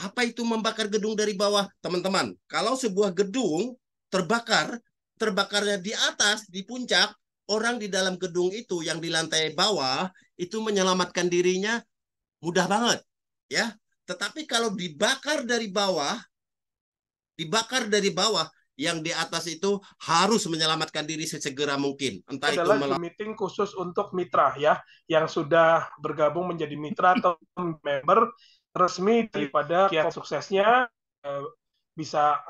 Apa itu membakar gedung dari bawah? Teman-teman, kalau sebuah gedung terbakar, terbakarnya di atas, di puncak, orang di dalam gedung itu yang di lantai bawah itu menyelamatkan dirinya mudah banget, ya. Tetapi kalau dibakar dari bawah, yang di atas itu harus menyelamatkan diri sesegera mungkin. Entah itu adalah Zoom meeting khusus untuk mitra ya, yang sudah bergabung menjadi mitra atau member resmi daripada kiat suksesnya, bisa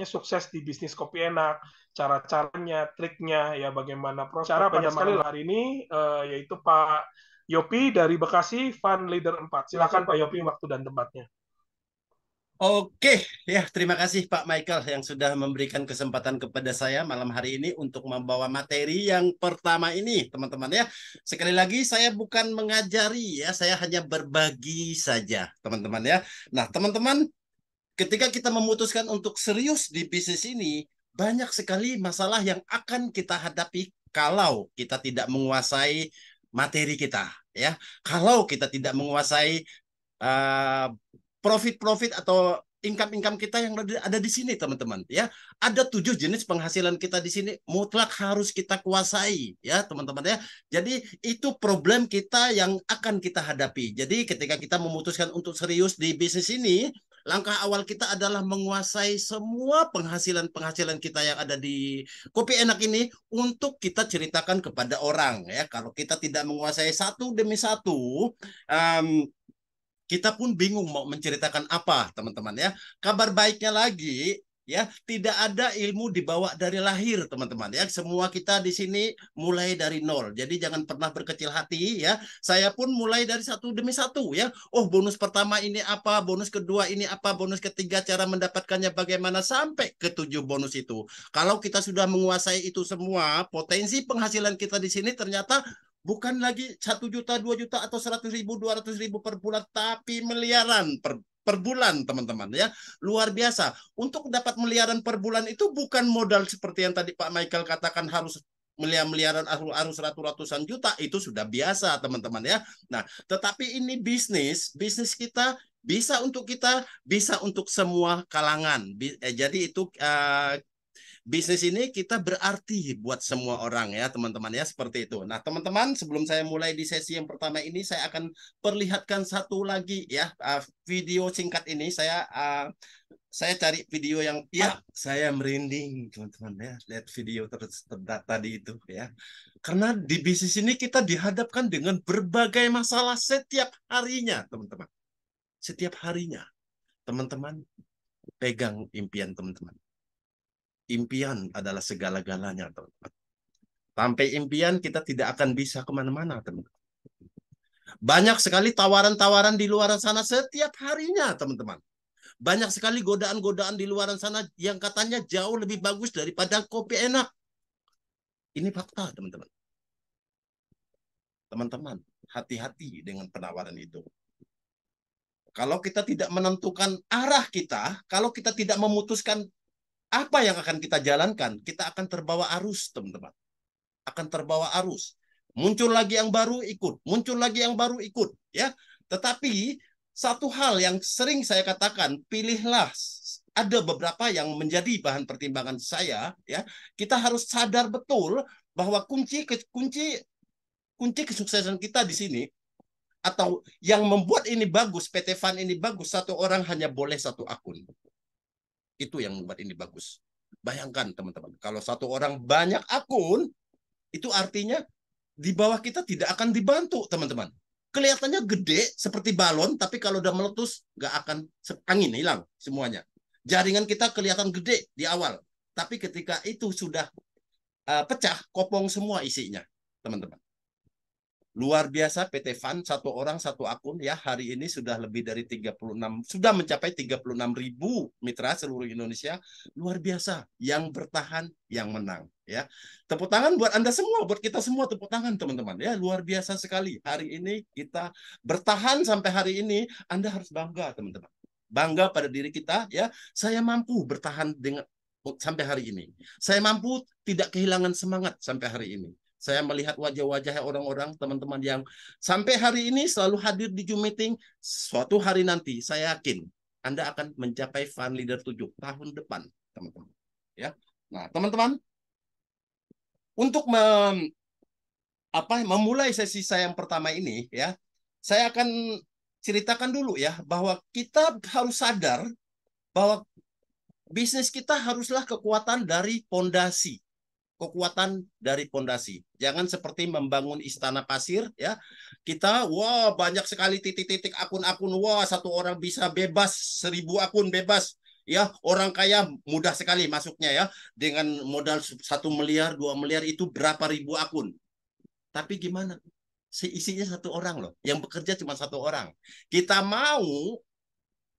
sukses di bisnis kopi enak, cara-caranya, triknya ya, bagaimana proses. Cara pada malam hari ini yaitu Pak Yopi dari Bekasi, Fund Leader 4. Silakan Pak Yopi, waktu dan tempatnya. Oke, ya terima kasih Pak Michael yang sudah memberikan kesempatan kepada saya malam hari ini untuk membawa materi yang pertama ini, teman-teman ya. Sekali lagi saya bukan mengajari ya, saya hanya berbagi saja, teman-teman ya. Nah, teman-teman, ketika kita memutuskan untuk serius di bisnis ini, banyak sekali masalah yang akan kita hadapi kalau kita tidak menguasai materi kita ya. Kalau kita tidak menguasai uh, profit-profit atau income-income kita yang ada di sini, teman-teman. Ya, ada 7 jenis penghasilan kita di sini mutlak harus kita kuasai, ya, teman-teman ya. Jadi itu problem kita yang akan kita hadapi. Jadi ketika kita memutuskan untuk serius di bisnis ini, langkah awal kita adalah menguasai semua penghasilan-penghasilan kita yang ada di Kopi Enak ini untuk kita ceritakan kepada orang, ya. Kalau kita tidak menguasai satu demi satu, um, kita pun bingung mau menceritakan apa, teman-teman ya. Kabar baiknya lagi, ya, tidak ada ilmu dibawa dari lahir, teman-teman ya. Semua kita di sini mulai dari nol. Jadi jangan pernah berkecil hati ya. Saya pun mulai dari satu demi satu ya. Oh, bonus pertama ini apa, bonus kedua ini apa, bonus ketiga cara mendapatkannya bagaimana sampai ke 7 bonus itu. Kalau kita sudah menguasai itu semua, potensi penghasilan kita di sini ternyata bukan lagi 1 juta, 2 juta, atau 100 ribu, 200 ribu per bulan, tapi miliaran per bulan, teman-teman ya. Luar biasa. Untuk dapat miliaran per bulan itu bukan modal seperti yang tadi Pak Michael katakan harus miliaran, harus ratusan juta, itu sudah biasa, teman-teman ya. Nah, tetapi ini bisnis kita bisa untuk kita, bisa untuk semua kalangan. Jadi itu bisnis ini kita berarti buat semua orang ya, teman-teman ya, seperti itu. Nah, teman-teman, sebelum saya mulai di sesi yang pertama ini, saya akan perlihatkan satu lagi ya, video singkat ini. Saya cari video yang, ya, saya merinding, teman-teman ya, lihat video tadi itu ya. Karena di bisnis ini kita dihadapkan dengan berbagai masalah setiap harinya, teman-teman. Setiap harinya, teman-teman, pegang impian teman-teman. Impian adalah segala-galanya, teman-teman. Sampai impian kita tidak akan bisa kemana-mana, teman-teman. Banyak sekali tawaran-tawaran di luar sana setiap harinya, teman-teman. Banyak sekali godaan-godaan di luar sana yang katanya jauh lebih bagus daripada Kopi Enak. Ini fakta, teman-teman. Teman-teman, hati-hati dengan penawaran itu. Kalau kita tidak menentukan arah kita, kalau kita tidak memutuskan apa yang akan kita jalankan, kita akan terbawa arus, teman-teman. Akan terbawa arus. Muncul lagi yang baru ikut, muncul lagi yang baru ikut, ya. Tetapi satu hal yang sering saya katakan, pilihlah, ada beberapa yang menjadi bahan pertimbangan saya, ya. Kita harus sadar betul bahwa kunci kesuksesan kita di sini, atau yang membuat ini bagus, PT Fun ini bagus, satu orang hanya boleh satu akun. Itu yang membuat ini bagus. Bayangkan, teman-teman, kalau satu orang banyak akun, itu artinya di bawah kita tidak akan dibantu, teman-teman. Kelihatannya gede seperti balon, tapi kalau udah meletus nggak akan angin, hilang semuanya. Jaringan kita kelihatan gede di awal, tapi ketika itu sudah pecah, kopong semua isinya, teman-teman. Luar biasa PT Fun, satu orang satu akun ya, hari ini sudah lebih dari 36, sudah mencapai 36.000 mitra seluruh Indonesia. Luar biasa, yang bertahan yang menang ya. Tepuk tangan buat Anda semua, buat kita semua, tepuk tangan teman-teman ya. Luar biasa sekali. Hari ini kita bertahan sampai hari ini, Anda harus bangga, teman-teman. Bangga pada diri kita ya. Saya mampu bertahan dengan sampai hari ini. Saya mampu tidak kehilangan semangat sampai hari ini. Saya melihat wajah-wajah orang-orang, teman-teman yang sampai hari ini selalu hadir di Zoom meeting. Suatu hari nanti, saya yakin Anda akan mencapai Fund Leader 7 tahun depan, teman-teman. Ya. Nah, teman-teman, untuk memulai sesi saya yang pertama ini, ya, saya akan ceritakan dulu ya bahwa kita harus sadar bahwa bisnis kita haruslah kekuatan dari pondasi. Jangan seperti membangun istana pasir ya. Kita wah banyak sekali titik-titik akun-akun, wah satu orang bisa bebas 1.000 akun bebas. Ya, orang kaya mudah sekali masuknya ya. Dengan modal 1 miliar, 2 miliar itu berapa ribu akun. Tapi gimana? Isinya satu orang loh. Yang bekerja cuma satu orang. Kita mau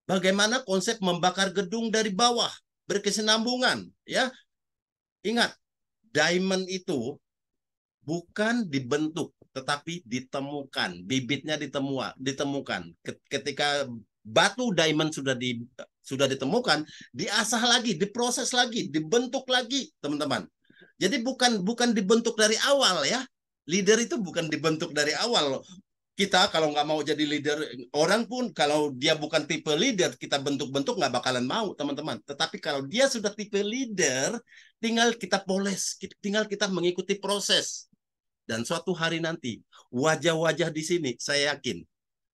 bagaimana konsep membakar gedung dari bawah, berkesinambungan ya. Ingat, diamond itu bukan dibentuk tetapi ditemukan, bibitnya ditemukan. Ketika batu diamond sudah ditemukan, diasah lagi, diproses lagi, dibentuk lagi, teman-teman. Jadi bukan dibentuk dari awal ya. Leader itu bukan dibentuk dari awal. Kita kalau nggak mau jadi leader, orang pun kalau dia bukan tipe leader, kita bentuk-bentuk nggak bakalan mau, teman-teman. Tetapi kalau dia sudah tipe leader, tinggal kita poles, tinggal kita mengikuti proses. Dan suatu hari nanti, wajah-wajah di sini, saya yakin,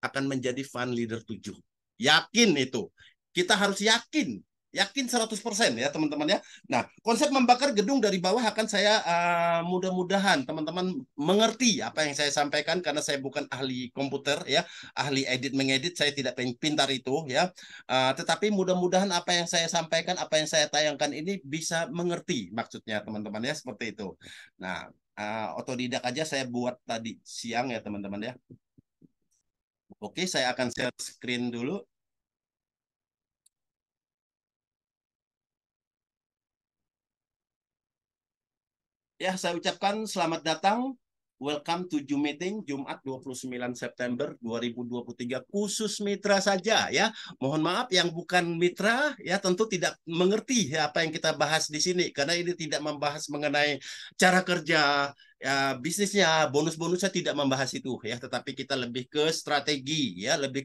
akan menjadi Fund Leader 7. Yakin itu. Kita harus yakin. Yakin 100% ya teman-teman ya. Nah, konsep membakar gedung dari bawah akan saya mudah-mudahan teman-teman mengerti apa yang saya sampaikan karena saya bukan ahli komputer ya, ahli edit mengedit, saya tidak pintar itu ya. Tetapi mudah-mudahan apa yang saya sampaikan, apa yang saya tayangkan ini bisa mengerti maksudnya teman-teman ya, seperti itu. Nah, otodidak aja saya buat tadi siang ya teman-teman ya. Oke, saya akan share screen dulu. Ya, saya ucapkan selamat datang. Welcome to Zoom meeting Jumat 29 September 2023 khusus mitra saja ya. Mohon maaf yang bukan mitra ya tentu tidak mengerti ya, apa yang kita bahas di sini karena ini tidak membahas mengenai cara kerja ya, bisnisnya, bonus-bonusnya tidak membahas itu ya, tetapi kita lebih ke strategi ya, lebih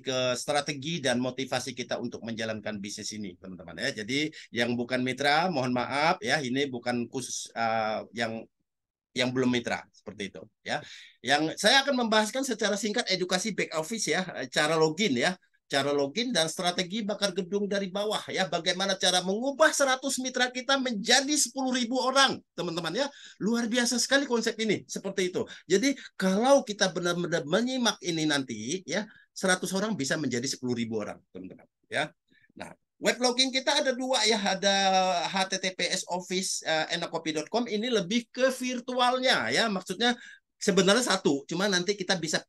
ke strategi dan motivasi kita untuk menjalankan bisnis ini, teman-teman ya. Jadi yang bukan mitra, mohon maaf ya, ini bukan khusus yang belum mitra seperti itu ya. Yang saya akan membahaskan secara singkat edukasi back office ya, cara login dan strategi bakar gedung dari bawah ya. Bagaimana cara mengubah 100 mitra kita menjadi 10.000 orang, teman-teman ya. Luar biasa sekali konsep ini, seperti itu. Jadi kalau kita benar-benar menyimak ini nanti ya, 100 orang bisa menjadi 10.000 orang, teman-teman ya. Nah, web login kita ada dua ya, ada HTTPS Office enakopi.com, ini lebih ke virtualnya ya, maksudnya sebenarnya satu, cuma nanti kita bisa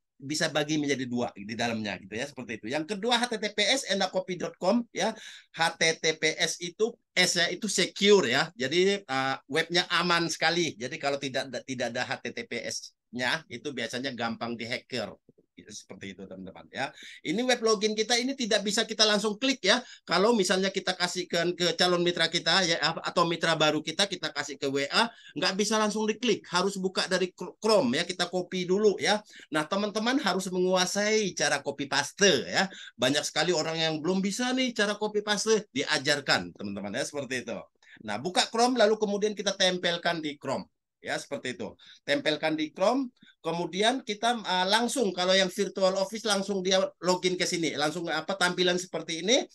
bagi menjadi dua di dalamnya gitu ya, seperti itu. Yang kedua HTTPS enakopi.com ya, HTTPS itu S-nya itu secure ya, jadi webnya aman sekali. Jadi kalau tidak ada HTTPS-nya itu biasanya gampang dihacker. Seperti itu teman-teman ya. Ini web login kita ini tidak bisa kita langsung klik ya. Kalau misalnya kita kasihkan ke calon mitra kita ya, atau mitra baru kita kasih ke WA, nggak bisa langsung diklik, harus buka dari Chrome ya, kita copy dulu ya. Nah teman-teman harus menguasai cara copy paste ya. Banyak sekali orang yang belum bisa nih cara copy paste, diajarkan teman-teman ya, seperti itu. Nah buka Chrome lalu kemudian kita tempelkan di Chrome ya, seperti itu. Tempelkan di Chrome. Kemudian kita langsung kalau yang virtual office langsung dia login ke sini, langsung tampilan seperti ini.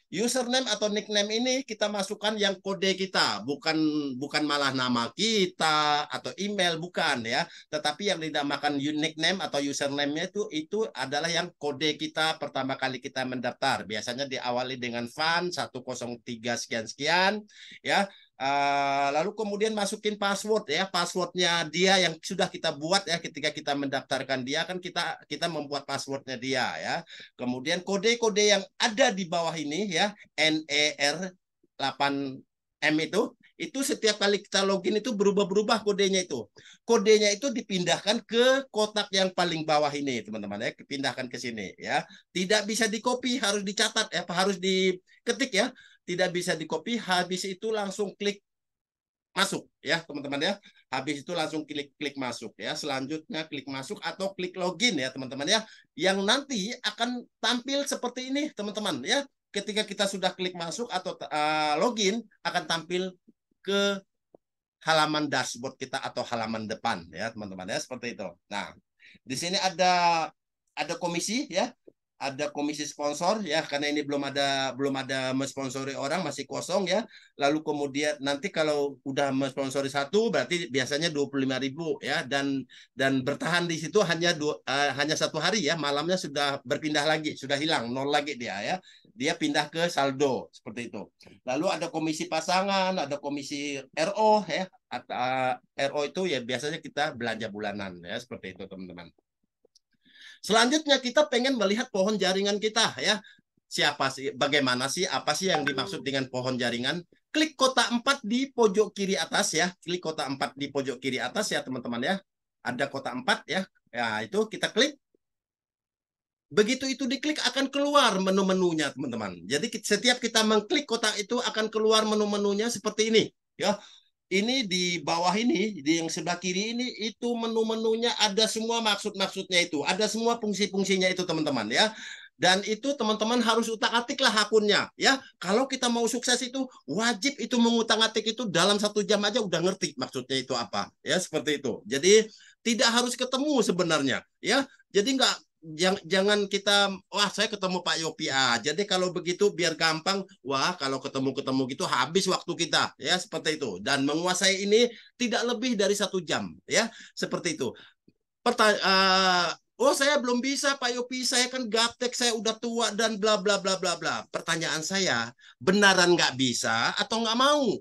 Username atau nickname ini kita masukkan yang kode kita, bukan malah nama kita atau email, bukan ya. Tetapi yang dinamakan nickname atau username-nya itu adalah yang kode kita pertama kali kita mendaftar. Biasanya diawali dengan fund 103 sekian sekian ya. Lalu kemudian masukin password ya, passwordnya dia yang sudah kita buat ya, ketika kita mendaftarkan dia kan kita membuat passwordnya dia ya. Kemudian kode-kode yang ada di bawah ini ya, NER 8M itu setiap kali kita login itu berubah-berubah kodenya itu. Kodenya itu dipindahkan ke kotak yang paling bawah ini, teman-teman ya, dipindahkan ke sini ya. Tidak bisa di-copy, harus dicatat ya, harus diketik ya. Tidak bisa di-copy, habis itu langsung klik masuk ya teman-teman ya. Habis itu langsung klik masuk ya. Selanjutnya klik masuk atau klik login ya teman-teman ya. Yang nanti akan tampil seperti ini teman-teman ya. Ketika kita sudah klik masuk atau login, akan tampil ke halaman dashboard kita atau halaman depan ya teman-teman ya, seperti itu. Nah, di sini ada komisi ya, ada komisi sponsor ya, karena ini belum ada mensponsori orang, masih kosong ya. Lalu kemudian nanti kalau udah mensponsori satu berarti biasanya 25.000 ya, dan bertahan di situ hanya 1 hari ya, malamnya sudah berpindah lagi, sudah hilang, nol lagi dia pindah ke saldo seperti itu. Lalu ada komisi pasangan, ada komisi RO ya. RO itu ya biasanya kita belanja bulanan ya, seperti itu teman-teman. Selanjutnya kita pengen melihat pohon jaringan kita ya. Siapa sih, bagaimana sih, apa sih yang dimaksud dengan pohon jaringan? Klik kotak 4 di pojok kiri atas ya. Klik kotak 4 di pojok kiri atas ya teman-teman ya. Ada kotak 4 ya. Ya, itu kita klik. Begitu itu diklik akan keluar menu-menunya teman-teman. Jadi setiap kita mengklik kotak itu akan keluar menu-menunya seperti ini ya. Ini di bawah ini, di yang sebelah kiri ini, itu menu-menunya ada semua maksud-maksudnya itu. Ada semua fungsi-fungsinya itu teman-teman ya. Dan itu teman-teman harus utak-atik lah akunnya ya. Kalau kita mau sukses itu wajib itu mengutak-atik itu dalam 1 jam aja udah ngerti maksudnya itu apa ya, seperti itu. Jadi tidak harus ketemu sebenarnya ya. Jadi jangan kita, wah saya ketemu Pak Yopi aja deh kalau begitu biar gampang. Wah kalau ketemu gitu habis waktu kita ya, seperti itu. Dan menguasai ini tidak lebih dari 1 jam ya, seperti itu. Oh saya belum bisa Pak Yopi, saya kan gaptek, saya udah tua dan bla bla bla bla bla. Pertanyaan saya, benaran nggak bisa atau nggak mau?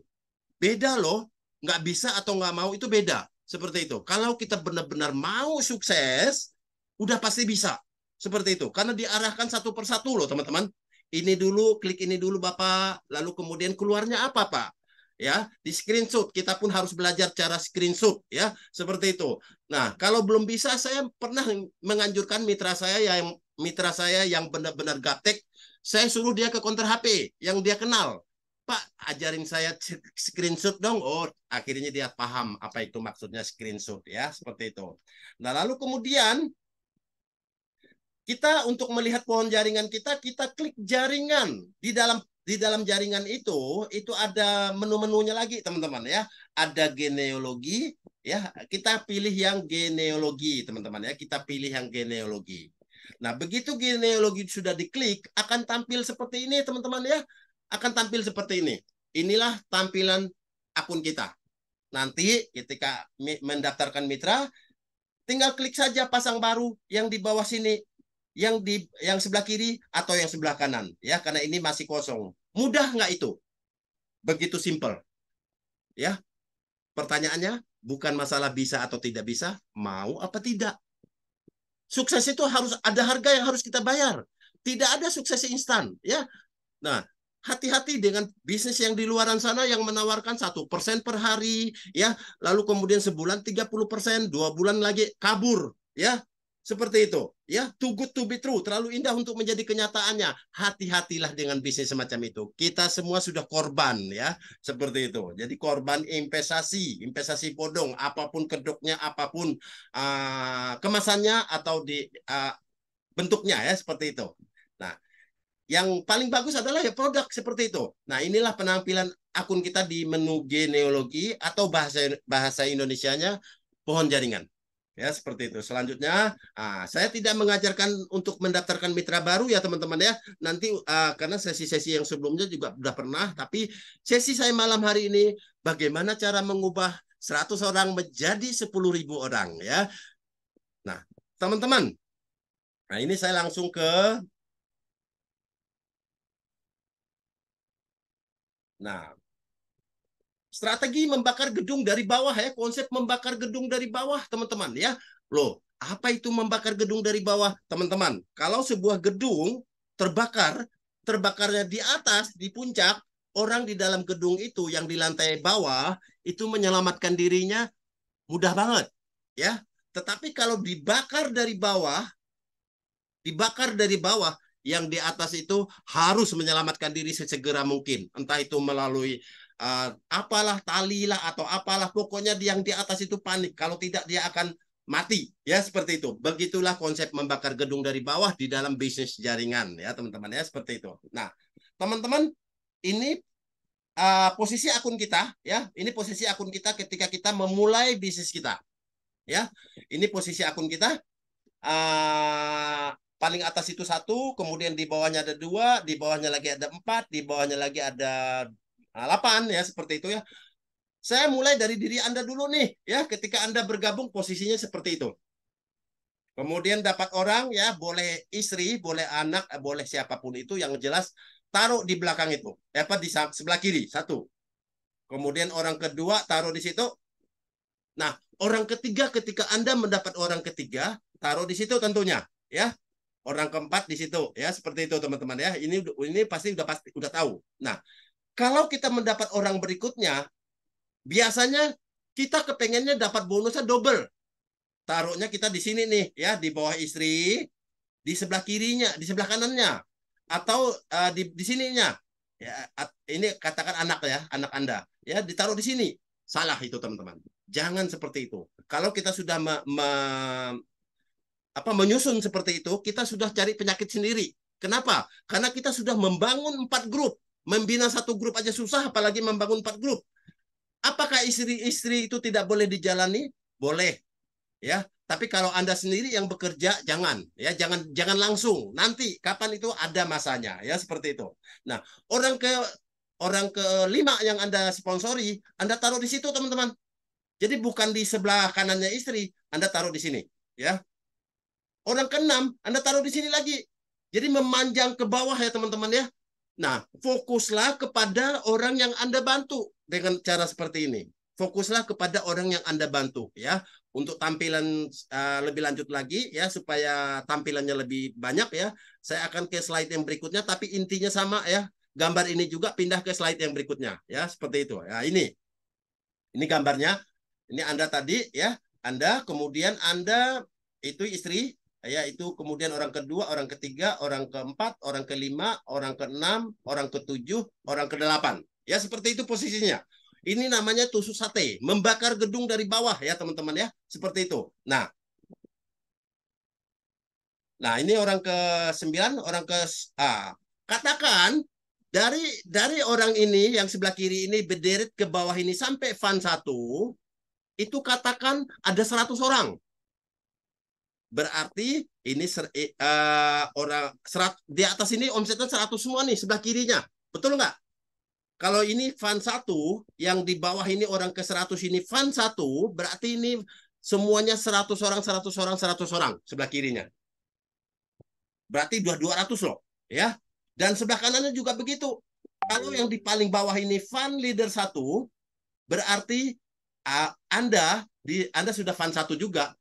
Beda loh, nggak bisa atau nggak mau itu beda. Seperti itu. Kalau kita benar-benar mau sukses, udah pasti bisa. Seperti itu. Karena diarahkan satu persatu loh teman-teman. Ini dulu, klik ini dulu Bapak. Lalu kemudian keluarnya apa Pak? Ya, di screenshot. Kita pun harus belajar cara screenshot ya, seperti itu. Nah, kalau belum bisa, saya pernah menganjurkan mitra saya yang benar-benar gaptek, saya suruh dia ke counter HP yang dia kenal. Pak, ajarin saya screenshot dong. Oh, akhirnya dia paham apa itu maksudnya screenshot ya, seperti itu. Nah, lalu kemudian kita untuk melihat pohon jaringan kita klik jaringan. Di dalam jaringan itu ada menu-menunya lagi, teman-teman ya. Ada genealogi ya. Kita pilih yang genealogi, teman-teman ya. Kita pilih yang genealogi. Nah, begitu genealogi sudah diklik, akan tampil seperti ini, teman-teman ya. Akan tampil seperti ini. Inilah tampilan akun kita. Nanti ketika mendaftarkan mitra, tinggal klik saja pasang baru yang di bawah sini, yang sebelah kiri atau yang sebelah kanan ya, karena ini masih kosong. Mudah nggak itu? Begitu simple ya. Pertanyaannya bukan masalah bisa atau tidak bisa, mau apa tidak. Sukses itu harus ada harga yang harus kita bayar. Tidak ada sukses instan ya. Nah, hati-hati dengan bisnis yang di luaran sana yang menawarkan 1% per hari ya, lalu kemudian sebulan 30%, 2 bulan lagi kabur ya. Seperti itu ya, too good to be true, terlalu indah untuk menjadi kenyataannya. Hati-hatilah dengan bisnis semacam itu. Kita semua sudah korban ya, seperti itu. Jadi korban investasi bodong, apapun kedoknya, apapun kemasannya atau di bentuknya ya, seperti itu. Nah, yang paling bagus adalah ya produk seperti itu. Nah, inilah penampilan akun kita di menu genealogi atau bahasa Indonesianya pohon jaringan. Ya, seperti itu. Selanjutnya, saya tidak mengajarkan untuk mendaftarkan mitra baru ya teman-teman ya. Nanti karena sesi-sesi yang sebelumnya juga sudah pernah, tapi sesi saya malam hari ini bagaimana cara mengubah 100 orang menjadi 10.000 orang ya. Nah, teman-teman. Nah, ini saya langsung ke strategi membakar gedung dari bawah ya, konsep membakar gedung dari bawah teman-teman ya. Loh, apa itu membakar gedung dari bawah teman-teman? Kalau sebuah gedung terbakarnya di atas, di puncak, orang di dalam gedung itu yang di lantai bawah itu menyelamatkan dirinya mudah banget ya. Tetapi kalau dibakar dari bawah, yang di atas itu harus menyelamatkan diri sesegera mungkin. Entah itu melalui apalah talilah atau apalah, pokoknya yang di atas itu panik. Kalau tidak dia akan mati, ya seperti itu. Begitulah konsep membakar gedung dari bawah di dalam bisnis jaringan, ya teman-teman, ya seperti itu. Nah, teman-teman, ini posisi akun kita, ya. Ini posisi akun kita ketika kita memulai bisnis kita, ya. Ini posisi akun kita. Paling atas itu satu, kemudian di bawahnya ada dua, di bawahnya lagi ada empat, di bawahnya lagi ada 8, ya seperti itu ya. Saya mulai dari diri Anda dulu nih, ya. Ketika Anda bergabung posisinya seperti itu. Kemudian dapat orang, ya, boleh istri, boleh anak, boleh siapapun itu, yang jelas taruh di belakang itu, apa di sebelah kiri satu. Kemudian orang kedua taruh di situ. Nah, orang ketiga, ketika Anda mendapat orang ketiga, taruh di situ tentunya, ya. Orang keempat di situ, ya, seperti itu teman-teman ya. Ini pasti udah tahu. Nah, kalau kita mendapat orang berikutnya, biasanya kita kepengennya dapat bonusnya double. Taruhnya kita di sini nih, ya, di bawah istri, di sebelah kirinya, di sebelah kanannya, atau di sininya. Ya, ini katakan anak, ya, anak Anda, ya, ditaruh di sini. Salah itu teman-teman. Jangan seperti itu. Kalau kita sudah menyusun seperti itu, kita sudah cari penyakit sendiri. Kenapa? Karena kita sudah membangun 4 grup. Membina satu grup aja susah, apalagi membangun 4 grup. Apakah istri-istri itu tidak boleh dijalani? Boleh, ya. Tapi kalau Anda sendiri yang bekerja, jangan, ya, jangan langsung. Nanti kapan itu ada masanya, ya, seperti itu. Nah, orang kelima yang Anda sponsori, Anda taruh di situ teman-teman. Jadi bukan di sebelah kanannya istri, Anda taruh di sini, ya. Orang keenam, Anda taruh di sini lagi. Jadi memanjang ke bawah, ya teman-teman ya. Nah, fokuslah kepada orang yang Anda bantu dengan cara seperti ini. Fokuslah kepada orang yang Anda bantu, ya. Untuk tampilan lebih lanjut lagi, ya, supaya tampilannya lebih banyak, ya. Saya akan ke slide yang berikutnya, tapi intinya sama, ya. Gambar ini juga pindah ke slide yang berikutnya, ya, seperti itu. Ya, ini gambarnya. Ini Anda tadi, ya. Anda, kemudian Anda itu istri, ya, itu kemudian orang kedua, orang ketiga, orang keempat, orang kelima, orang keenam, orang ketujuh, orang kedelapan. Ya, seperti itu posisinya. Ini namanya tusuk sate, membakar gedung dari bawah, ya teman-teman ya, seperti itu. Nah, ini orang ke-9, orang ke katakan dari orang ini yang sebelah kiri ini berderet ke bawah ini sampai fan 1, itu katakan ada 100 orang. Berarti ini orang di atas ini omsetnya 100 semua nih sebelah kirinya. Betul nggak? Kalau ini fund 1, yang di bawah ini orang ke 100 ini fund 1, berarti ini semuanya 100 orang, 100 orang, 100 orang sebelah kirinya. Berarti 200 loh, ya. Dan sebelah kanannya juga begitu. Kalau yang di paling bawah ini fund leader 1, berarti Anda sudah fund 1 juga.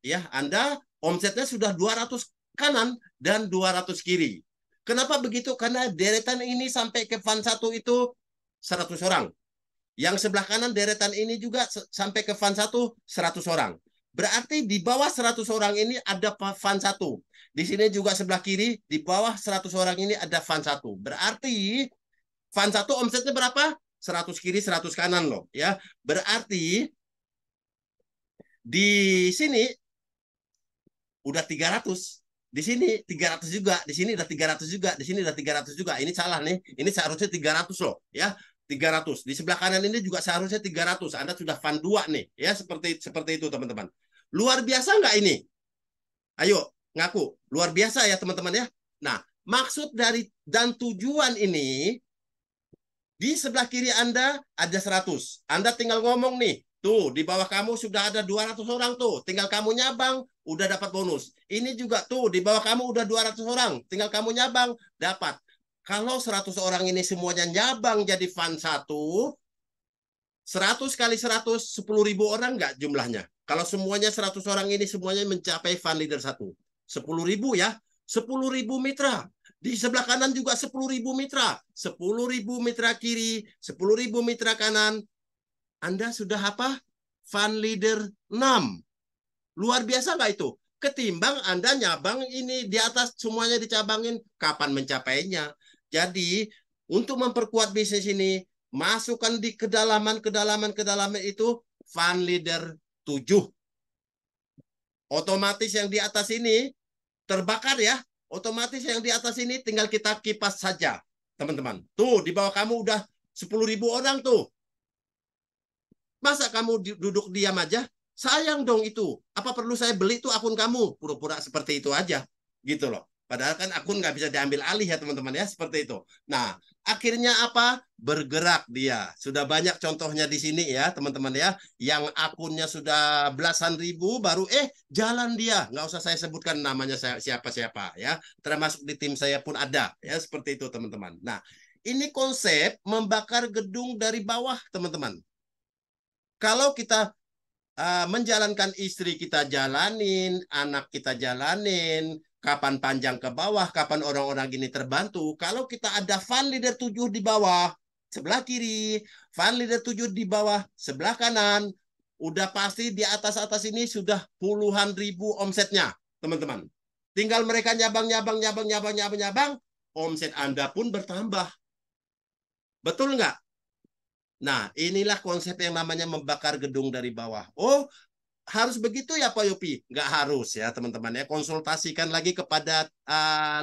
Ya, Anda omsetnya sudah 200 kanan dan 200 kiri. Kenapa begitu? Karena deretan ini sampai ke fund 1 itu 100 orang. Yang sebelah kanan deretan ini juga sampai ke fund 1 100 orang. Berarti di bawah 100 orang ini ada fund 1. Di sini juga sebelah kiri, di bawah 100 orang ini ada fund 1. Berarti fund 1 omsetnya berapa? 100 kiri, 100 kanan loh, ya. Berarti di sini udah 300. Di sini 300 juga, di sini udah 300 juga, di sini udah 300 juga. Ini salah nih. Ini seharusnya 300 loh, ya. 300. Di sebelah kanan ini juga seharusnya 300. Anda sudah fund 2 nih, ya, seperti itu teman-teman. Luar biasa nggak ini? Ayo, ngaku. Luar biasa ya teman-teman ya. Nah, maksud dari dan tujuan ini, di sebelah kiri Anda ada 100. Anda tinggal ngomong nih, tuh, di bawah kamu sudah ada 200 orang tuh. Tinggal kamu nyabang, udah dapat bonus. Ini juga tuh, di bawah kamu udah 200 orang. Tinggal kamu nyabang, dapat. Kalau 100 orang ini semuanya nyabang jadi fund 1, 100 kali 100, 10.000 orang nggak jumlahnya? Kalau semuanya 100 orang ini semuanya mencapai fund leader 1. 10.000 ya. 10.000 mitra. Di sebelah kanan juga 10.000 mitra. 10.000 mitra kiri, 10.000 mitra kanan. Anda sudah apa? Fund leader 6. Luar biasa nggak itu? Ketimbang Anda nyabang ini di atas semuanya dicabangin, kapan mencapainya? Jadi, untuk memperkuat bisnis ini, Masukkan di kedalaman itu fan leader 7. Otomatis yang di atas ini terbakar ya. Otomatis yang di atas ini tinggal kita kipas saja, teman-teman. Tuh, di bawah kamu udah 10.000 orang tuh. Masa kamu duduk diam aja? Sayang dong itu. Apa perlu saya beli tuh akun kamu? Pura-pura seperti itu aja. Gitu loh. Padahal kan akun nggak bisa diambil alih ya teman-teman ya. Seperti itu. Nah, akhirnya apa? Bergerak dia. Sudah banyak contohnya di sini ya teman-teman ya. Yang akunnya sudah belasan ribu baru jalan dia. Nggak usah saya sebutkan namanya siapa-siapa ya. Termasuk di tim saya pun ada ya. Seperti itu teman-teman. Nah, ini konsep membakar gedung dari bawah teman-teman. Kalau kita menjalankan istri kita jalanin, anak kita jalanin, kapan panjang ke bawah, kapan orang-orang gini terbantu. Kalau kita ada fan leader 7 di bawah, sebelah kiri, fan leader 7 di bawah, sebelah kanan, udah pasti di atas-atas ini sudah puluhan ribu omsetnya, teman-teman. Tinggal mereka nyabang, omset Anda pun bertambah. Betul nggak? Nah, inilah konsep yang namanya membakar gedung dari bawah. Oh, harus begitu ya Pak Yopi? Nggak harus ya teman-teman ya. Konsultasikan lagi kepada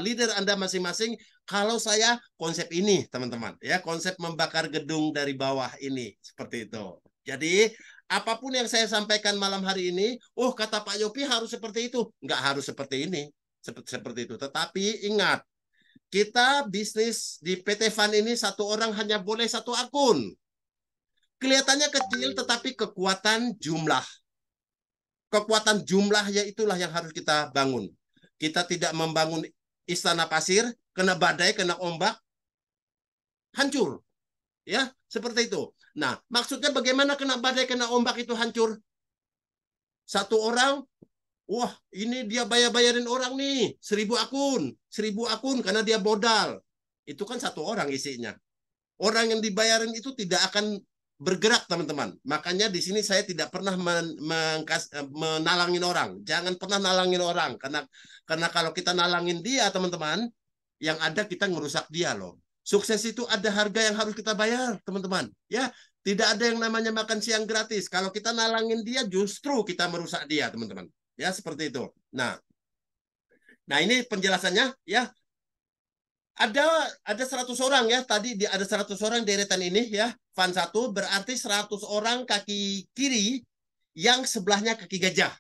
leader Anda masing-masing. Kalau saya konsep ini teman-teman ya. Konsep membakar gedung dari bawah ini. Seperti itu. Jadi apapun yang saya sampaikan malam hari ini. Oh kata Pak Yopi harus seperti itu. Nggak harus seperti ini. Seperti itu. Tetapi ingat. Kita bisnis di PT Fan ini satu orang hanya boleh satu akun. Kelihatannya kecil tetapi kekuatan jumlah. Kekuatan jumlahnya itulah yang harus kita bangun. Kita tidak membangun istana pasir, kena badai, kena ombak, hancur. Ya, seperti itu. Nah, maksudnya bagaimana kena badai, kena ombak itu hancur? Satu orang, wah ini dia bayarin orang nih, 1.000 akun karena dia modal. Itu kan satu orang isinya. Orang yang dibayarin itu tidak akan bergerak teman-teman. Makanya di sini saya tidak pernah menalangin orang. Jangan pernah nalangin orang karena kalau kita nalangin dia teman-teman, yang ada kita ngerusak dia loh. Sukses itu ada harga yang harus kita bayar teman-teman. Ya, tidak ada yang namanya makan siang gratis. Kalau kita nalangin dia justru kita merusak dia teman-teman. Ya seperti itu. Nah ini penjelasannya ya ada 100 orang ya tadi ada 100 orang deretan ini ya fan 1 berarti 100 orang kaki kiri yang sebelahnya kaki gajah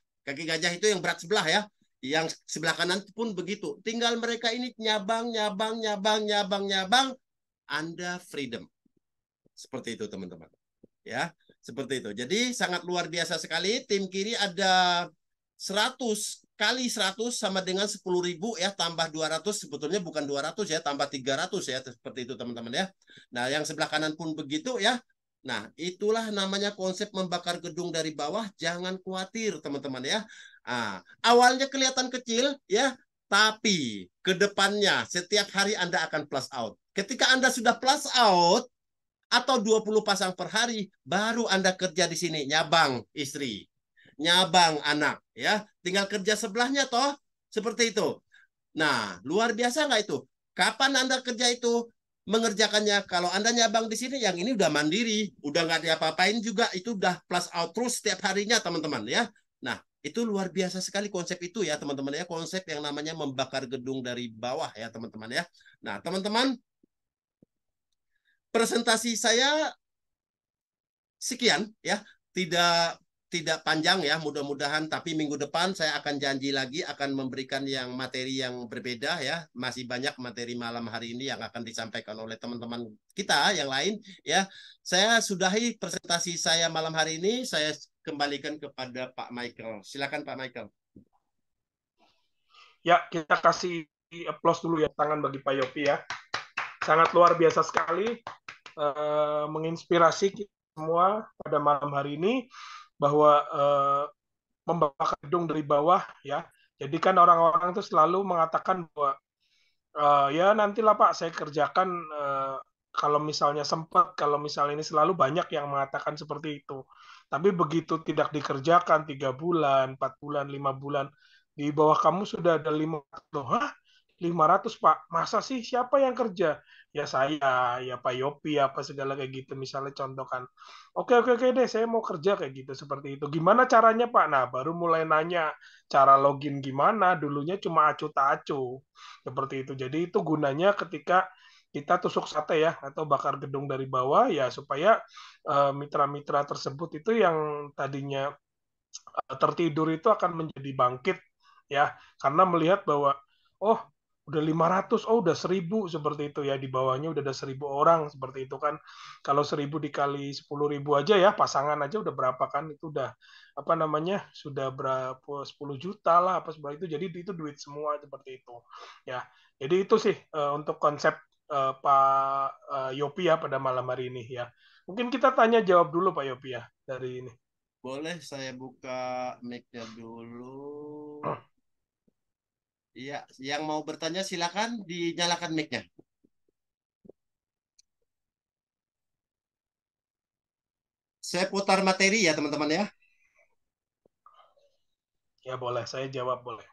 itu yang berat sebelah ya yang sebelah kanan pun begitu tinggal mereka ini nyabang Anda freedom seperti itu teman-teman ya seperti itu jadi sangat luar biasa sekali tim kiri ada 100 kali 100 sama dengan 10.000 ya tambah 200 sebetulnya bukan 200 ya tambah 300 ya seperti itu teman-teman ya. Nah, yang sebelah kanan pun begitu ya. Nah, itulah namanya konsep membakar gedung dari bawah. Jangan khawatir teman-teman ya. Awalnya kelihatan kecil ya, tapi ke depannya setiap hari Anda akan plus out. Ketika Anda sudah plus out atau 20 pasang per hari, baru Anda kerja di sini nyabang istri nyabang anak ya tinggal kerja sebelahnya toh seperti itu. Nah luar biasa nggak itu kapan Anda kerja itu mengerjakannya kalau Anda nyabang di sini yang ini udah mandiri udah nggak diapa-apain juga itu udah plus out terus setiap harinya teman-teman ya. Nah itu luar biasa sekali konsep itu ya teman-teman ya konsep yang namanya membakar gedung dari bawah ya teman-teman ya. Nah teman-teman presentasi saya sekian ya tidak tidak panjang ya mudah-mudahan tapi minggu depan saya akan janji lagi akan memberikan yang materi yang berbeda ya masih banyak materi malam hari ini yang akan disampaikan oleh teman-teman kita yang lain ya saya sudahi presentasi saya malam hari ini saya kembalikan kepada Pak Michael silakan Pak Michael. Ya kita kasih applause dulu ya tangan bagi Pak Yopi ya sangat luar biasa sekali menginspirasi kita semua pada malam hari ini bahwa membakar gedung dari bawah ya. Jadi kan orang-orang itu selalu mengatakan bahwa ya nantilah Pak saya kerjakan kalau misalnya sempat, kalau misalnya ini selalu banyak yang mengatakan seperti itu. Tapi begitu tidak dikerjakan 3 bulan, 4 bulan, 5 bulan, di bawah kamu sudah ada 5 loh. Hah? 500 Pak. Masa sih, siapa yang kerja? Ya saya, ya Pak Yopi, apa segala kayak gitu. Misalnya contoh kan. Oke deh, saya mau kerja kayak gitu, seperti itu. Gimana caranya Pak? Nah, baru mulai nanya cara login gimana. Dulunya cuma acu tak acu. Seperti itu. Jadi itu gunanya ketika kita tusuk sate ya, atau bakar gedung dari bawah, ya supaya mitra-mitra tersebut itu yang tadinya tertidur itu akan menjadi bangkit ya, karena melihat bahwa oh udah 500, oh udah 1.000, seperti itu ya, di bawahnya udah ada 1.000 orang, seperti itu kan. Kalau 1.000 dikali 10.000 aja ya, pasangan aja udah berapa kan, itu udah apa namanya, sudah berapa, 10 juta lah apa seperti itu. Jadi itu duit semua, seperti itu ya. Jadi itu sih untuk konsep Pak Yopi ya pada malam hari ini ya. Mungkin kita tanya jawab dulu Pak Yopi ya dari ini. Boleh saya buka mic-nya dulu. Iya, yang mau bertanya silakan dinyalakan mic-nya. Saya putar materi ya teman-teman ya. Ya boleh, saya jawab boleh.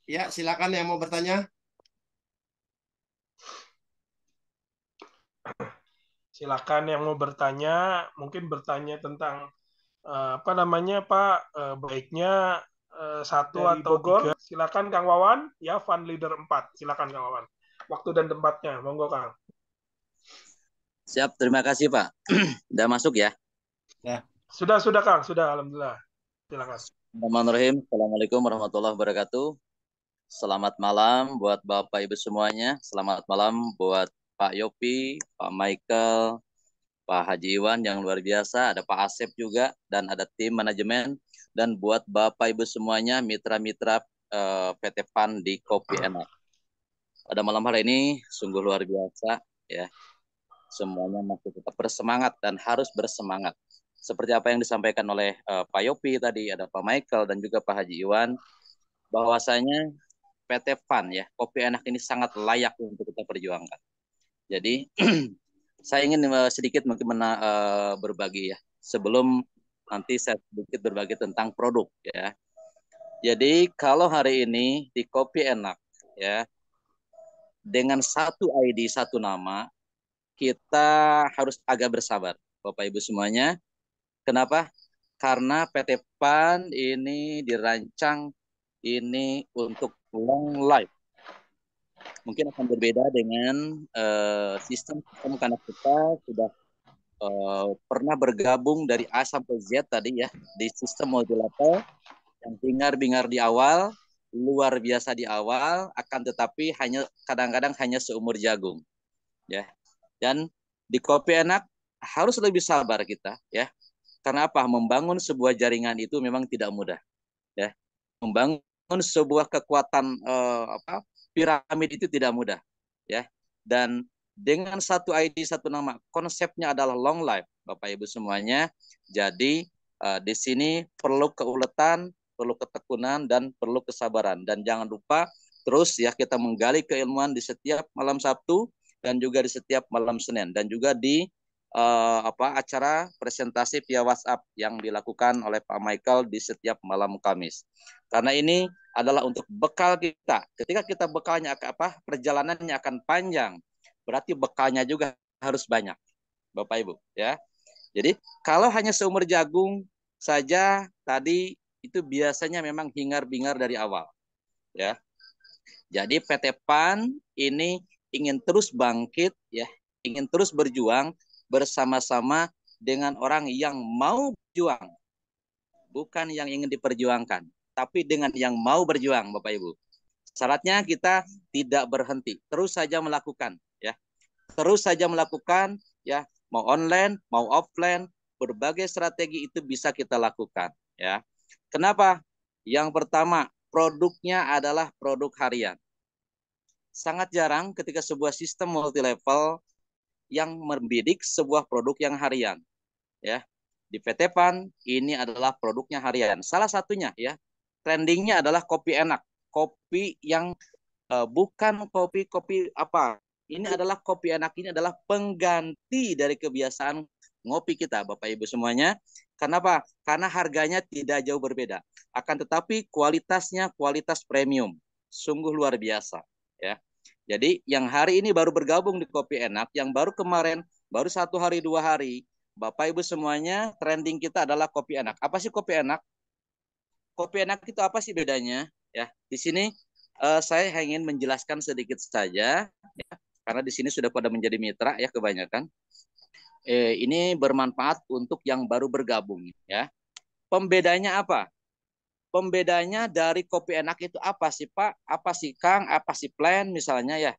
Ya, silakan yang mau bertanya. Silakan yang mau bertanya, mungkin bertanya tentang apa namanya Pak, baiknya satu Dari atau Bogor. tiga. Silakan Kang Wawan, ya Fund Leader 4. Silakan Kang Wawan. Waktu dan tempatnya, monggo Kang. Siap, terima kasih Pak. Udah masuk ya? Nah, Sudah Kang, sudah Alhamdulillah. Silakan. Bismillahirrahmanirrahim. Assalamualaikum warahmatullahi wabarakatuh. Selamat malam buat Bapak Ibu semuanya. Selamat malam buat Pak Yopi, Pak Michael, Pak Haji Iwan yang luar biasa. Ada Pak Asep juga dan ada tim manajemen. Dan buat Bapak Ibu semuanya, mitra-mitra PT PAN di Kopi Enak. Pada malam hari ini sungguh luar biasa ya. Semuanya masih tetap bersemangat dan harus bersemangat. Seperti apa yang disampaikan oleh Pak Yopi tadi, ada Pak Michael dan juga Pak Haji Iwan, bahwasanya PT PAN ya, Kopi Enak ini sangat layak untuk kita perjuangkan. Jadi saya ingin sedikit mungkin berbagi ya, sebelum nanti saya sedikit berbagi tentang produk ya. Jadi kalau hari ini di Kopi Enak ya, dengan satu ID satu nama, kita harus agak bersabar, Bapak Ibu semuanya. Kenapa? Karena PT PAN ini dirancang ini untuk long life. Mungkin akan berbeda dengan sistem karena kita sudah pernah bergabung dari A sampai Z tadi ya di sistem multilevel yang bingar-bingar di awal, luar biasa di awal, akan tetapi hanya kadang-kadang hanya seumur jagung ya. Dan di Kopi Enak harus lebih sabar kita ya. Karena apa? Membangun sebuah jaringan itu memang tidak mudah ya. Membangun sebuah kekuatan piramid itu tidak mudah ya. Dan dengan satu ID satu nama, konsepnya adalah long life Bapak Ibu semuanya. Jadi di sini perlu keuletan, perlu ketekunan dan perlu kesabaran, dan jangan lupa terus ya kita menggali keilmuan di setiap malam Sabtu dan juga di setiap malam Senin, dan juga di acara presentasi via WhatsApp yang dilakukan oleh Pak Michael di setiap malam Kamis. Karena ini adalah untuk bekal kita. Ketika kita bekalnya perjalanannya akan panjang, berarti bekalnya juga harus banyak, Bapak Ibu ya. Jadi kalau hanya seumur jagung saja tadi itu biasanya memang hingar-bingar dari awal ya. Jadi PT PAN ini ingin terus bangkit ya, ingin terus berjuang bersama-sama dengan orang yang mau berjuang, bukan yang ingin diperjuangkan, tapi dengan yang mau berjuang, Bapak Ibu. Syaratnya kita tidak berhenti, terus saja melakukan ya. Terus saja melakukan ya, mau online, mau offline, berbagai strategi itu bisa kita lakukan ya. Kenapa? Yang pertama, produknya adalah produk harian. Sangat jarang ketika sebuah sistem multi level yang membidik sebuah produk yang harian ya. Di PT PAN ini adalah produknya harian. Salah satunya ya, trendingnya adalah kopi enak, kopi yang bukan kopi-kopi apa. Ini adalah kopi enak, ini adalah pengganti dari kebiasaan ngopi kita Bapak Ibu semuanya. Kenapa? Karena harganya tidak jauh berbeda. Akan tetapi kualitasnya kualitas premium. Sungguh luar biasa. Ya. Jadi yang hari ini baru bergabung di Kopi Enak, yang baru kemarin, baru 1 hari 2 hari, Bapak Ibu semuanya, trending kita adalah Kopi Enak. Apa sih Kopi Enak? Kopi Enak itu apa sih bedanya? Ya, di sini saya ingin menjelaskan sedikit saja, ya, karena di sini sudah pada menjadi mitra ya kebanyakan. Ini bermanfaat untuk yang baru bergabung ya. Pembedanya apa? Pembedanya dari Kopi Enak itu apa sih Pak? Apa sih Kang? Apa sih Plan misalnya ya?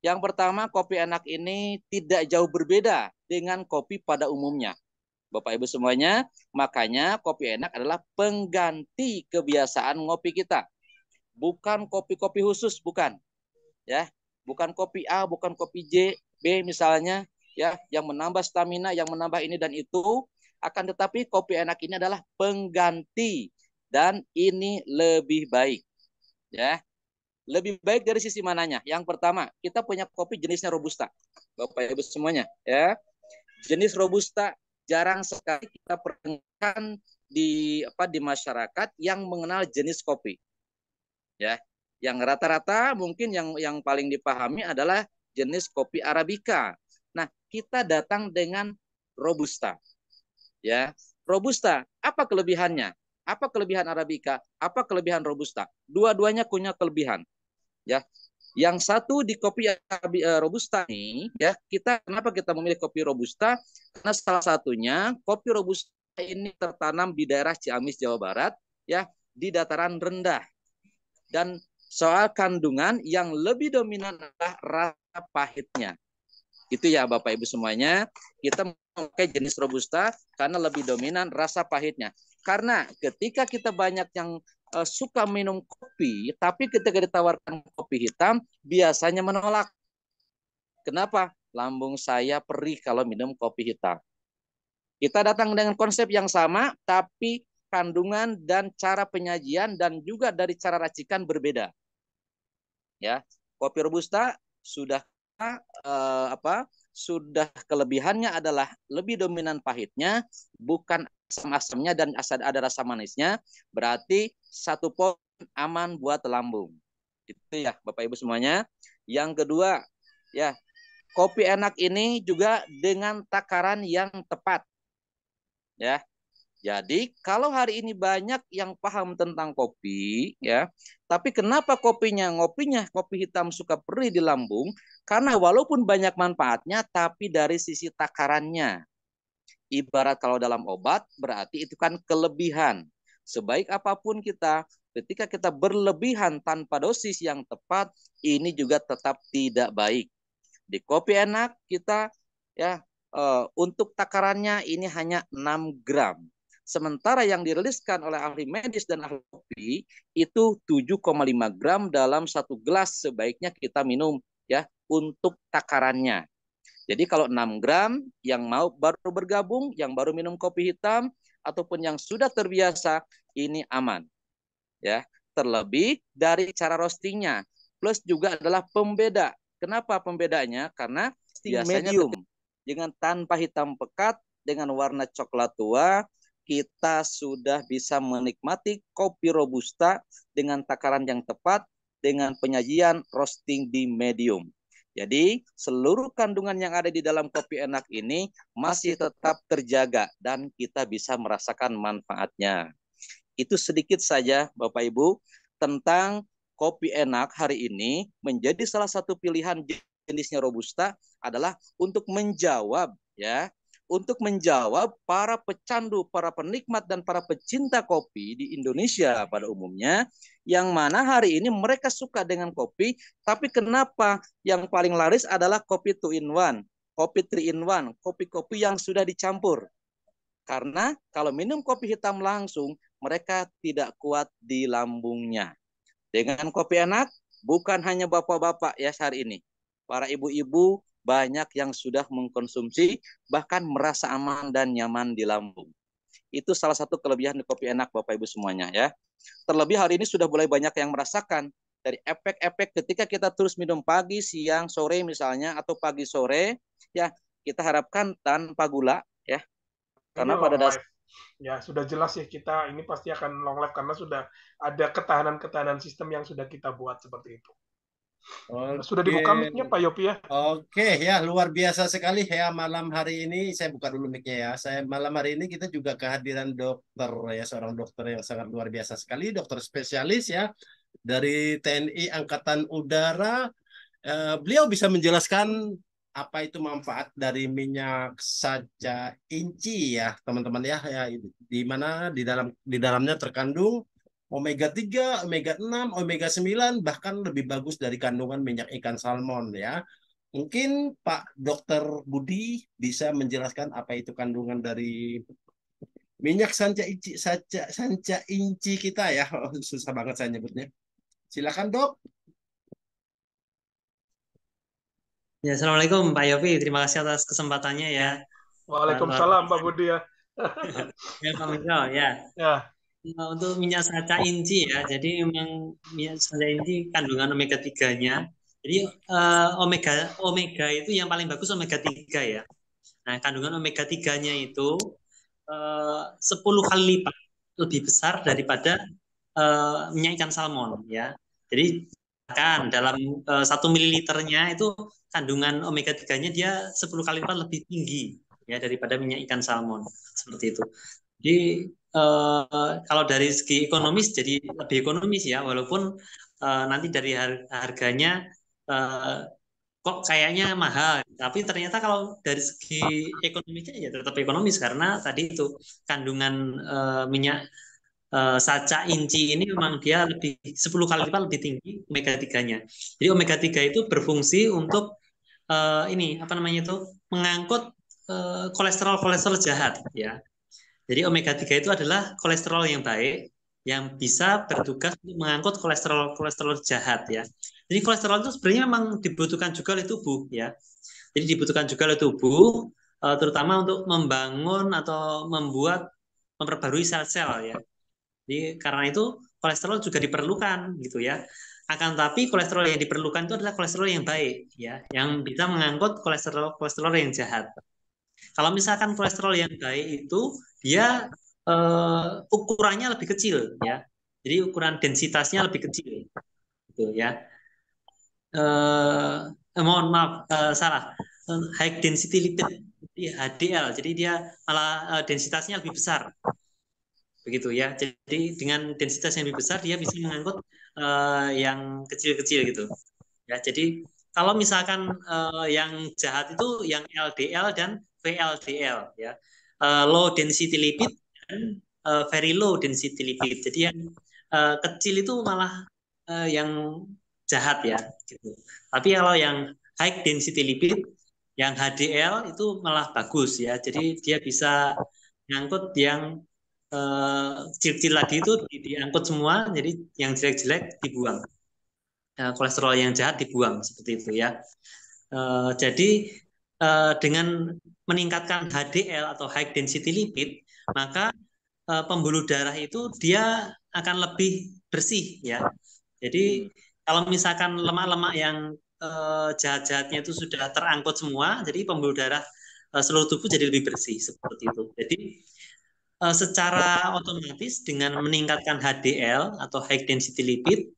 Yang pertama, Kopi Enak ini tidak jauh berbeda dengan kopi pada umumnya. Bapak Ibu semuanya, makanya Kopi Enak adalah pengganti kebiasaan ngopi kita. Bukan kopi-kopi khusus, bukan. Ya, bukan kopi A, bukan kopi J, B misalnya, ya, yang menambah stamina, yang menambah ini dan itu. Akan tetapi Kopi Enak ini adalah pengganti dan ini lebih baik. Ya, lebih baik dari sisi mananya? Yang pertama, kita punya kopi jenisnya robusta. Bapak Ibu semuanya, ya. Jenis robusta jarang sekali kita pertemukan di masyarakat yang mengenal jenis kopi. Ya. Yang rata-rata mungkin yang paling dipahami adalah jenis kopi arabica. Nah, kita datang dengan robusta. Ya. Robusta, apa kelebihannya? Apa kelebihan arabica? Apa kelebihan robusta? Dua-duanya punya kelebihan. Ya, yang satu di kopi robusta ini ya, kenapa kita memilih kopi robusta? Karena salah satunya kopi robusta ini tertanam di daerah Ciamis, Jawa Barat ya, di dataran rendah. Dan soal kandungan yang lebih dominan adalah rasa pahitnya. Itu ya Bapak Ibu semuanya, kita memakai jenis robusta karena lebih dominan rasa pahitnya. Karena ketika kita banyak yang suka minum kopi, tapi ketika ditawarkan kopi hitam, biasanya menolak. Kenapa? Lambung saya perih kalau minum kopi hitam. Kita datang dengan konsep yang sama, tapi kandungan dan cara penyajian dan juga dari cara racikan berbeda. Ya, kopi robusta sudah sudah kelebihannya adalah lebih dominan pahitnya, bukan asam-asamnya dan ada rasa manisnya, berarti satu poin aman buat lambung. Itu ya Bapak Ibu semuanya. Yang kedua, ya, Kopi Enak ini juga dengan takaran yang tepat. Ya. Jadi kalau hari ini banyak yang paham tentang kopi, ya, tapi kenapa ngopinya kopi hitam suka perih di lambung? Karena walaupun banyak manfaatnya, tapi dari sisi takarannya. Ibarat kalau dalam obat, berarti itu kan kelebihan. Sebaik apapun kita, ketika kita berlebihan tanpa dosis yang tepat, ini juga tetap tidak baik. Di Kopi Enak kita ya untuk takarannya ini hanya 6 gram. Sementara yang diriliskan oleh ahli medis dan ahli kopi itu 7,5 gram dalam satu gelas sebaiknya kita minum ya untuk takarannya. Jadi kalau 6 gram yang mau baru bergabung, yang baru minum kopi hitam ataupun yang sudah terbiasa ini aman. Ya, terlebih dari cara roastingnya. Plus juga adalah pembeda. Kenapa pembedanya? Karena biasanya medium dengan tanpa hitam pekat dengan warna coklat tua kita sudah bisa menikmati kopi robusta dengan takaran yang tepat dengan penyajian roasting di medium. Jadi seluruh kandungan yang ada di dalam Kopi Enak ini masih tetap terjaga dan kita bisa merasakan manfaatnya. Itu sedikit saja Bapak Ibu tentang Kopi Enak hari ini menjadi salah satu pilihan jenisnya robusta adalah untuk menjawab para pecandu, para penikmat dan para pecinta kopi di Indonesia pada umumnya yang mana hari ini mereka suka dengan kopi, tapi kenapa yang paling laris adalah kopi 2 in 1, kopi 3 in 1, kopi-kopi yang sudah dicampur. Karena kalau minum kopi hitam langsung, mereka tidak kuat di lambungnya. Dengan Kopi Enak, bukan hanya bapak-bapak ya hari ini. Para ibu-ibu banyak yang sudah mengkonsumsi, bahkan merasa aman dan nyaman di lambung. Itu salah satu kelebihan di Kopi Enak, Bapak Ibu semuanya ya. Terlebih hari ini sudah mulai banyak yang merasakan dari efek-efek ketika kita terus minum pagi, siang, sore misalnya, atau pagi sore, ya kita harapkan tanpa gula ya. Karena pada dasarnya Ya, sudah jelas ya kita ini pasti akan long life karena sudah ada ketahanan-ketahanan sistem yang sudah kita buat seperti itu. Sudah Oke. dibuka mic-nya Pak Yopi ya? Oke ya, luar biasa sekali ya malam hari ini. Saya buka dulu mic-nya ya. Saya malam hari ini kita juga kehadiran dokter ya, seorang dokter yang sangat luar biasa sekali, dokter spesialis ya dari TNI Angkatan Udara. Beliau bisa menjelaskan apa itu manfaat dari minyak saja inci ya, teman-teman ya. Ya, di mana di dalamnya terkandung omega 3, omega 6, omega 9 bahkan lebih bagus dari kandungan minyak ikan salmon ya. Mungkin Pak Dokter Budi bisa menjelaskan apa itu kandungan dari minyak sanca inci kita ya. Oh, susah banget saya nyebutnya. Silakan Dok. Ya, Assalamualaikum Pak Yopi. Terima kasih atas kesempatannya ya. Luar Waalaikumsalam Pak Budi ya. ya, Pak Miko, ya. Ya, Untuk minyak saca inci ya, jadi memang minyak saca inci kandungan omega 3-nya. Jadi omega itu yang paling bagus omega 3 ya. Nah, kandungan omega 3-nya itu 10 kali lipat lebih besar daripada minyak ikan salmon ya. Jadi kan dalam 1 mililiternya itu kandungan omega 3-nya dia 10 kali lipat lebih tinggi ya daripada minyak ikan salmon seperti itu. Jadi kalau dari segi ekonomis jadi lebih ekonomis ya, walaupun nanti dari harganya kok kayaknya mahal, tapi ternyata kalau dari segi ekonomisnya ya tetap ekonomis karena tadi itu kandungan minyak saca inci ini memang dia lebih 10 kali lipat lebih tinggi omega 3-nya. Jadi omega 3 itu berfungsi untuk ini apa namanya itu mengangkut kolesterol jahat ya. Jadi omega 3 itu adalah kolesterol yang baik yang bisa bertugas untuk mengangkut kolesterol jahat ya. Jadi kolesterol itu sebenarnya memang dibutuhkan juga oleh tubuh ya. Jadi dibutuhkan juga oleh tubuh terutama untuk membangun atau memperbarui sel-sel ya. Jadi karena itu kolesterol juga diperlukan gitu ya. Akan tapi kolesterol yang diperlukan itu adalah kolesterol yang baik ya, yang bisa mengangkut kolesterol yang jahat. Kalau misalkan kolesterol yang baik itu dia ukurannya lebih kecil ya. Jadi ukuran densitasnya lebih kecil gitu ya. Mohon maaf salah. High density lipid HDL. Jadi dia malah densitasnya lebih besar. Begitu ya. Jadi dengan densitas yang lebih besar dia bisa mengangkut yang kecil-kecil gitu. Ya, jadi kalau misalkan yang jahat itu yang LDL dan VLDL ya. Low density lipid dan very low density lipid. Jadi yang kecil itu malah yang jahat ya gitu. Tapi kalau yang high density lipid yang HDL itu malah bagus ya. Jadi dia bisa ngangkut yang kecil-kecil tadi itu diangkut semua, jadi yang jelek-jelek dibuang. Kolesterol yang jahat dibuang seperti itu ya. Jadi dengan meningkatkan HDL atau high density lipid, maka pembuluh darah itu dia akan lebih bersih ya. Jadi kalau misalkan lemak-lemak yang jahat-jahatnya itu sudah terangkut semua, jadi pembuluh darah seluruh tubuh jadi lebih bersih seperti itu. Jadi secara otomatis dengan meningkatkan HDL atau high density lipid,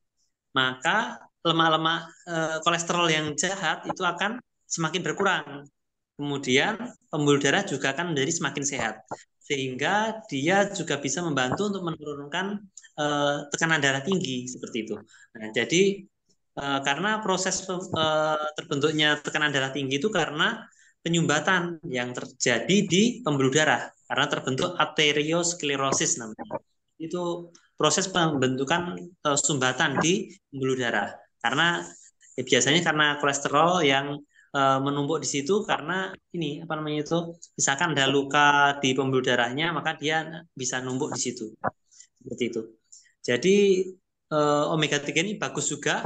maka lemak-lemak kolesterol yang jahat itu akan semakin berkurang. Kemudian pembuluh darah juga akan menjadi semakin sehat. Sehingga dia juga bisa membantu untuk menurunkan tekanan darah tinggi seperti itu. Nah, jadi karena proses terbentuknya tekanan darah tinggi itu karena penyumbatan yang terjadi di pembuluh darah karena terbentuk arteriosklerosis namanya. Itu proses pembentukan sumbatan di pembuluh darah. Karena ya biasanya karena kolesterol yang menumpuk di situ karena ini apa namanya itu misalkan ada luka di pembuluh darahnya maka dia bisa numpuk di situ. Seperti itu. Jadi omega 3 ini bagus juga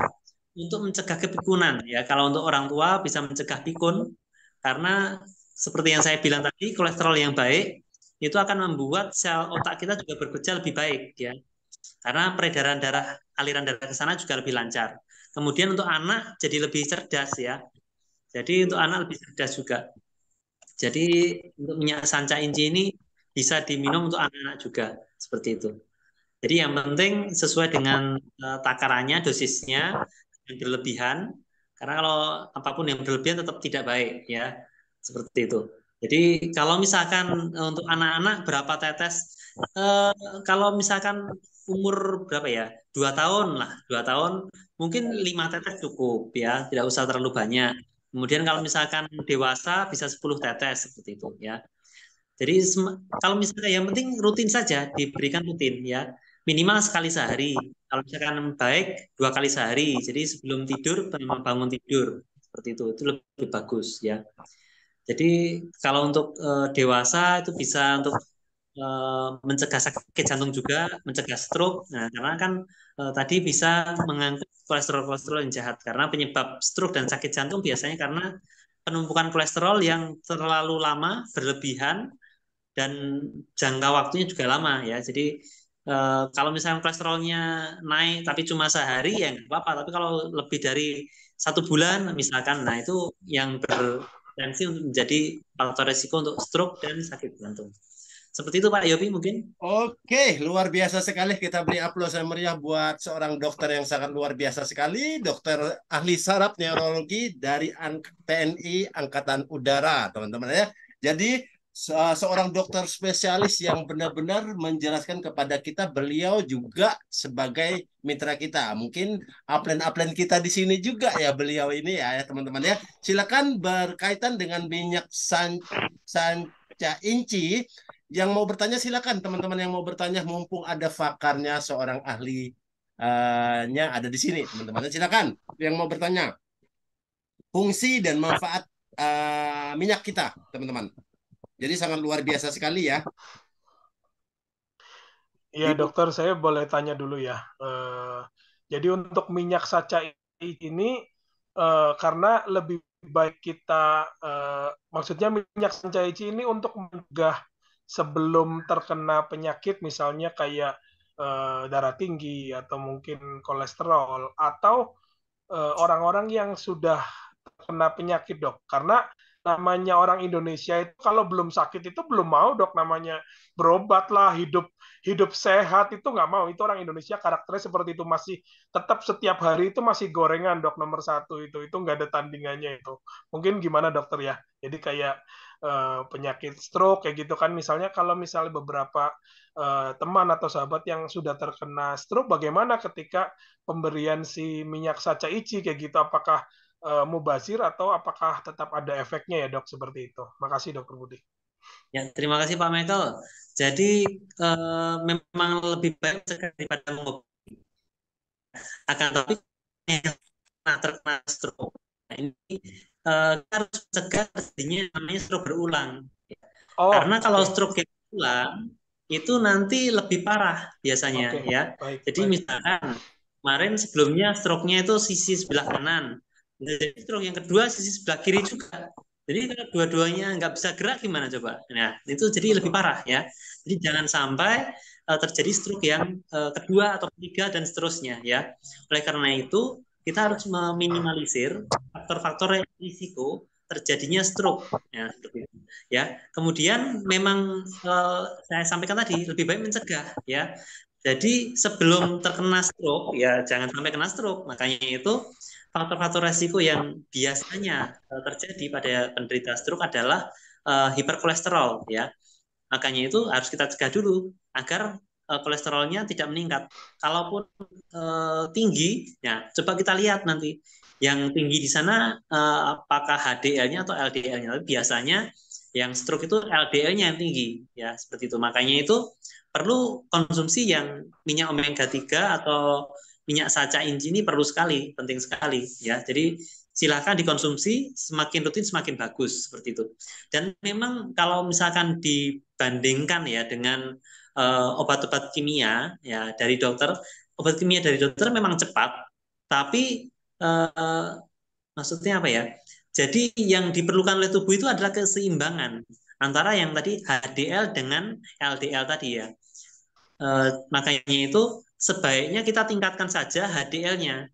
untuk mencegah kepikunan ya. Kalau untuk orang tua bisa mencegah pikun karena seperti yang saya bilang tadi kolesterol yang baik itu akan membuat sel otak kita juga bekerja lebih baik ya. Karena peredaran darah, aliran darah ke sana juga lebih lancar. Kemudian untuk anak jadi lebih cerdas ya. Jadi untuk anak lebih cerdas juga. Jadi untuk minyak sanca inci ini bisa diminum untuk anak-anak juga seperti itu. Jadi yang penting sesuai dengan takarannya, dosisnya, yang berlebihan. Karena kalau apapun yang berlebihan tetap tidak baik ya, seperti itu. Jadi kalau misalkan untuk anak-anak berapa tetes? Eh, Kalau misalkan umur berapa ya? 2 tahun lah, 2 tahun mungkin 5 tetes cukup ya, tidak usah terlalu banyak. Kemudian kalau misalkan dewasa bisa 10 tetes seperti itu ya. Jadi kalau misalnya yang penting rutin saja, diberikan rutin ya, minimal sekali sehari. Kalau misalkan baik 2 kali sehari. Jadi sebelum tidur, bangun tidur seperti itu lebih bagus ya. Jadi kalau untuk dewasa itu bisa untuk mencegah sakit jantung juga, mencegah stroke. Nah, karena kan tadi bisa mengangkat kolesterol-kolesterol yang jahat. Karena penyebab stroke dan sakit jantung biasanya karena penumpukan kolesterol yang terlalu lama, berlebihan, dan jangka waktunya juga lama ya. Jadi kalau misalnya kolesterolnya naik tapi cuma sehari ya nggak apa-apa. Tapi kalau lebih dari 1 bulan misalkan, nah itu yang berpotensi untuk menjadi faktor resiko untuk stroke dan sakit jantung. Seperti itu Pak Yopi mungkin. Oke, luar biasa sekali. Kita beri aplaus yang meriah buat seorang dokter yang sangat luar biasa sekali. Dokter ahli saraf neurologi dari TNI Angkatan Udara, teman-teman ya. Jadi seorang dokter spesialis yang benar-benar menjelaskan kepada kita, beliau juga sebagai mitra kita. Mungkin upline-upline kita di sini juga ya beliau ini ya teman-teman ya. Silakan berkaitan dengan minyak sanca inci. Yang mau bertanya silakan teman-teman yang mau bertanya mumpung ada pakarnya seorang ahli nya ada di sini teman-teman. Silakan yang mau bertanya fungsi dan manfaat minyak kita teman-teman. Jadi sangat luar biasa sekali ya. Iya dokter, saya boleh tanya dulu ya. Jadi untuk minyak saca ini karena lebih baik kita, maksudnya minyak saca ini untuk mencegah sebelum terkena penyakit misalnya kayak darah tinggi atau mungkin kolesterol atau orang-orang yang sudah terkena penyakit dok, karena namanya orang Indonesia itu kalau belum sakit itu belum mau dok, namanya berobat lah, hidup hidup sehat itu nggak mau. Itu orang Indonesia karakternya seperti itu, masih tetap setiap hari itu masih gorengan dok, nomor satu itu nggak ada tandingannya itu. Mungkin gimana dokter ya, jadi kayak penyakit stroke kayak gitu kan, misalnya kalau misalnya beberapa teman atau sahabat yang sudah terkena stroke, bagaimana ketika pemberian si minyak saca ici kayak gitu, apakah mubazir atau apakah tetap ada efeknya ya dok, seperti itu. Makasih dokter Budi. Ya, terima kasih Pak Michael. Jadi memang lebih baik daripada mengobati. Akan tapi terkena stroke. Nah, ini kita harus mencegah terjadinya namanya stroke berulang. Karena kalau stroke yang berulang itu nanti lebih parah biasanya ya. Jadi misalkan kemarin sebelumnya stroke-nya itu sisi sebelah kanan. Jadi stroke yang kedua sisi sebelah kiri juga. Jadi kalau dua-duanya nggak bisa gerak gimana coba? Nah, itu jadi lebih parah ya. Jadi jangan sampai terjadi stroke yang kedua atau ketiga dan seterusnya ya. Oleh karena itu kita harus meminimalisir faktor-faktor risiko terjadinya stroke ya, ya. Kemudian memang saya sampaikan tadi lebih baik mencegah ya. Jadi sebelum terkena stroke ya jangan sampai kena stroke. Makanya itu faktor-faktor resiko yang biasanya terjadi pada penderita stroke adalah hiperkolesterol ya. Makanya itu harus kita cegah dulu agar kolesterolnya tidak meningkat. Kalaupun tinggi, ya coba kita lihat nanti yang tinggi di sana apakah HDL-nya atau LDL-nya. Biasanya yang stroke itu LDL-nya yang tinggi, ya seperti itu. Makanya itu perlu konsumsi yang minyak omega 3 atau minyak saca inci ini perlu sekali, penting sekali ya. Jadi silakan dikonsumsi, semakin rutin semakin bagus seperti itu. Dan memang kalau misalkan dibandingkan ya dengan obat-obat kimia ya dari dokter, obat kimia dari dokter memang cepat, tapi maksudnya apa ya? Jadi yang diperlukan oleh tubuh itu adalah keseimbangan antara yang tadi HDL dengan LDL tadi ya. Makanya itu sebaiknya kita tingkatkan saja HDL-nya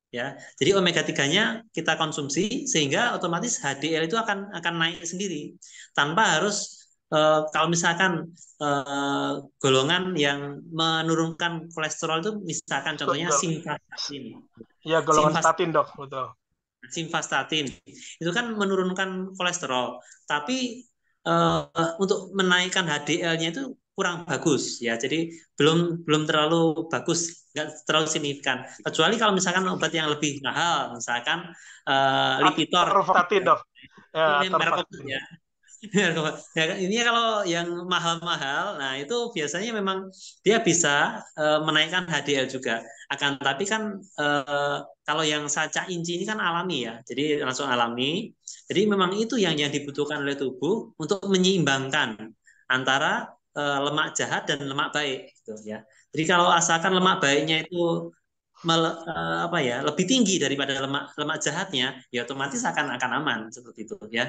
ya. Jadi omega 3-nya kita konsumsi sehingga otomatis HDL itu akan naik sendiri tanpa harus kalau misalkan golongan yang menurunkan kolesterol itu misalkan contohnya Gol- simvastatin. Ya, golongan statin, Dok, betul. Simvastatin itu kan menurunkan kolesterol, tapi untuk menaikkan HDL-nya itu kurang bagus ya. Jadi belum belum terlalu bagus, nggak terlalu signifikan. Kecuali kalau misalkan obat yang lebih mahal, misalkan Lipitor. Atorvastatin, Dok. Ya, Ini merek obat atorvastatin. ya. Ya, ini kalau yang mahal-mahal, nah itu biasanya memang dia bisa menaikkan HDL juga. Akan tapi kan kalau yang saca inci ini kan alami ya, jadi langsung alami. Jadi memang itu yang dibutuhkan oleh tubuh untuk menyeimbangkan antara lemak jahat dan lemak baik, gitu ya. Jadi kalau asalkan lemak baiknya itu apa ya lebih tinggi daripada lemak lemak jahatnya, ya otomatis akan aman seperti itu ya.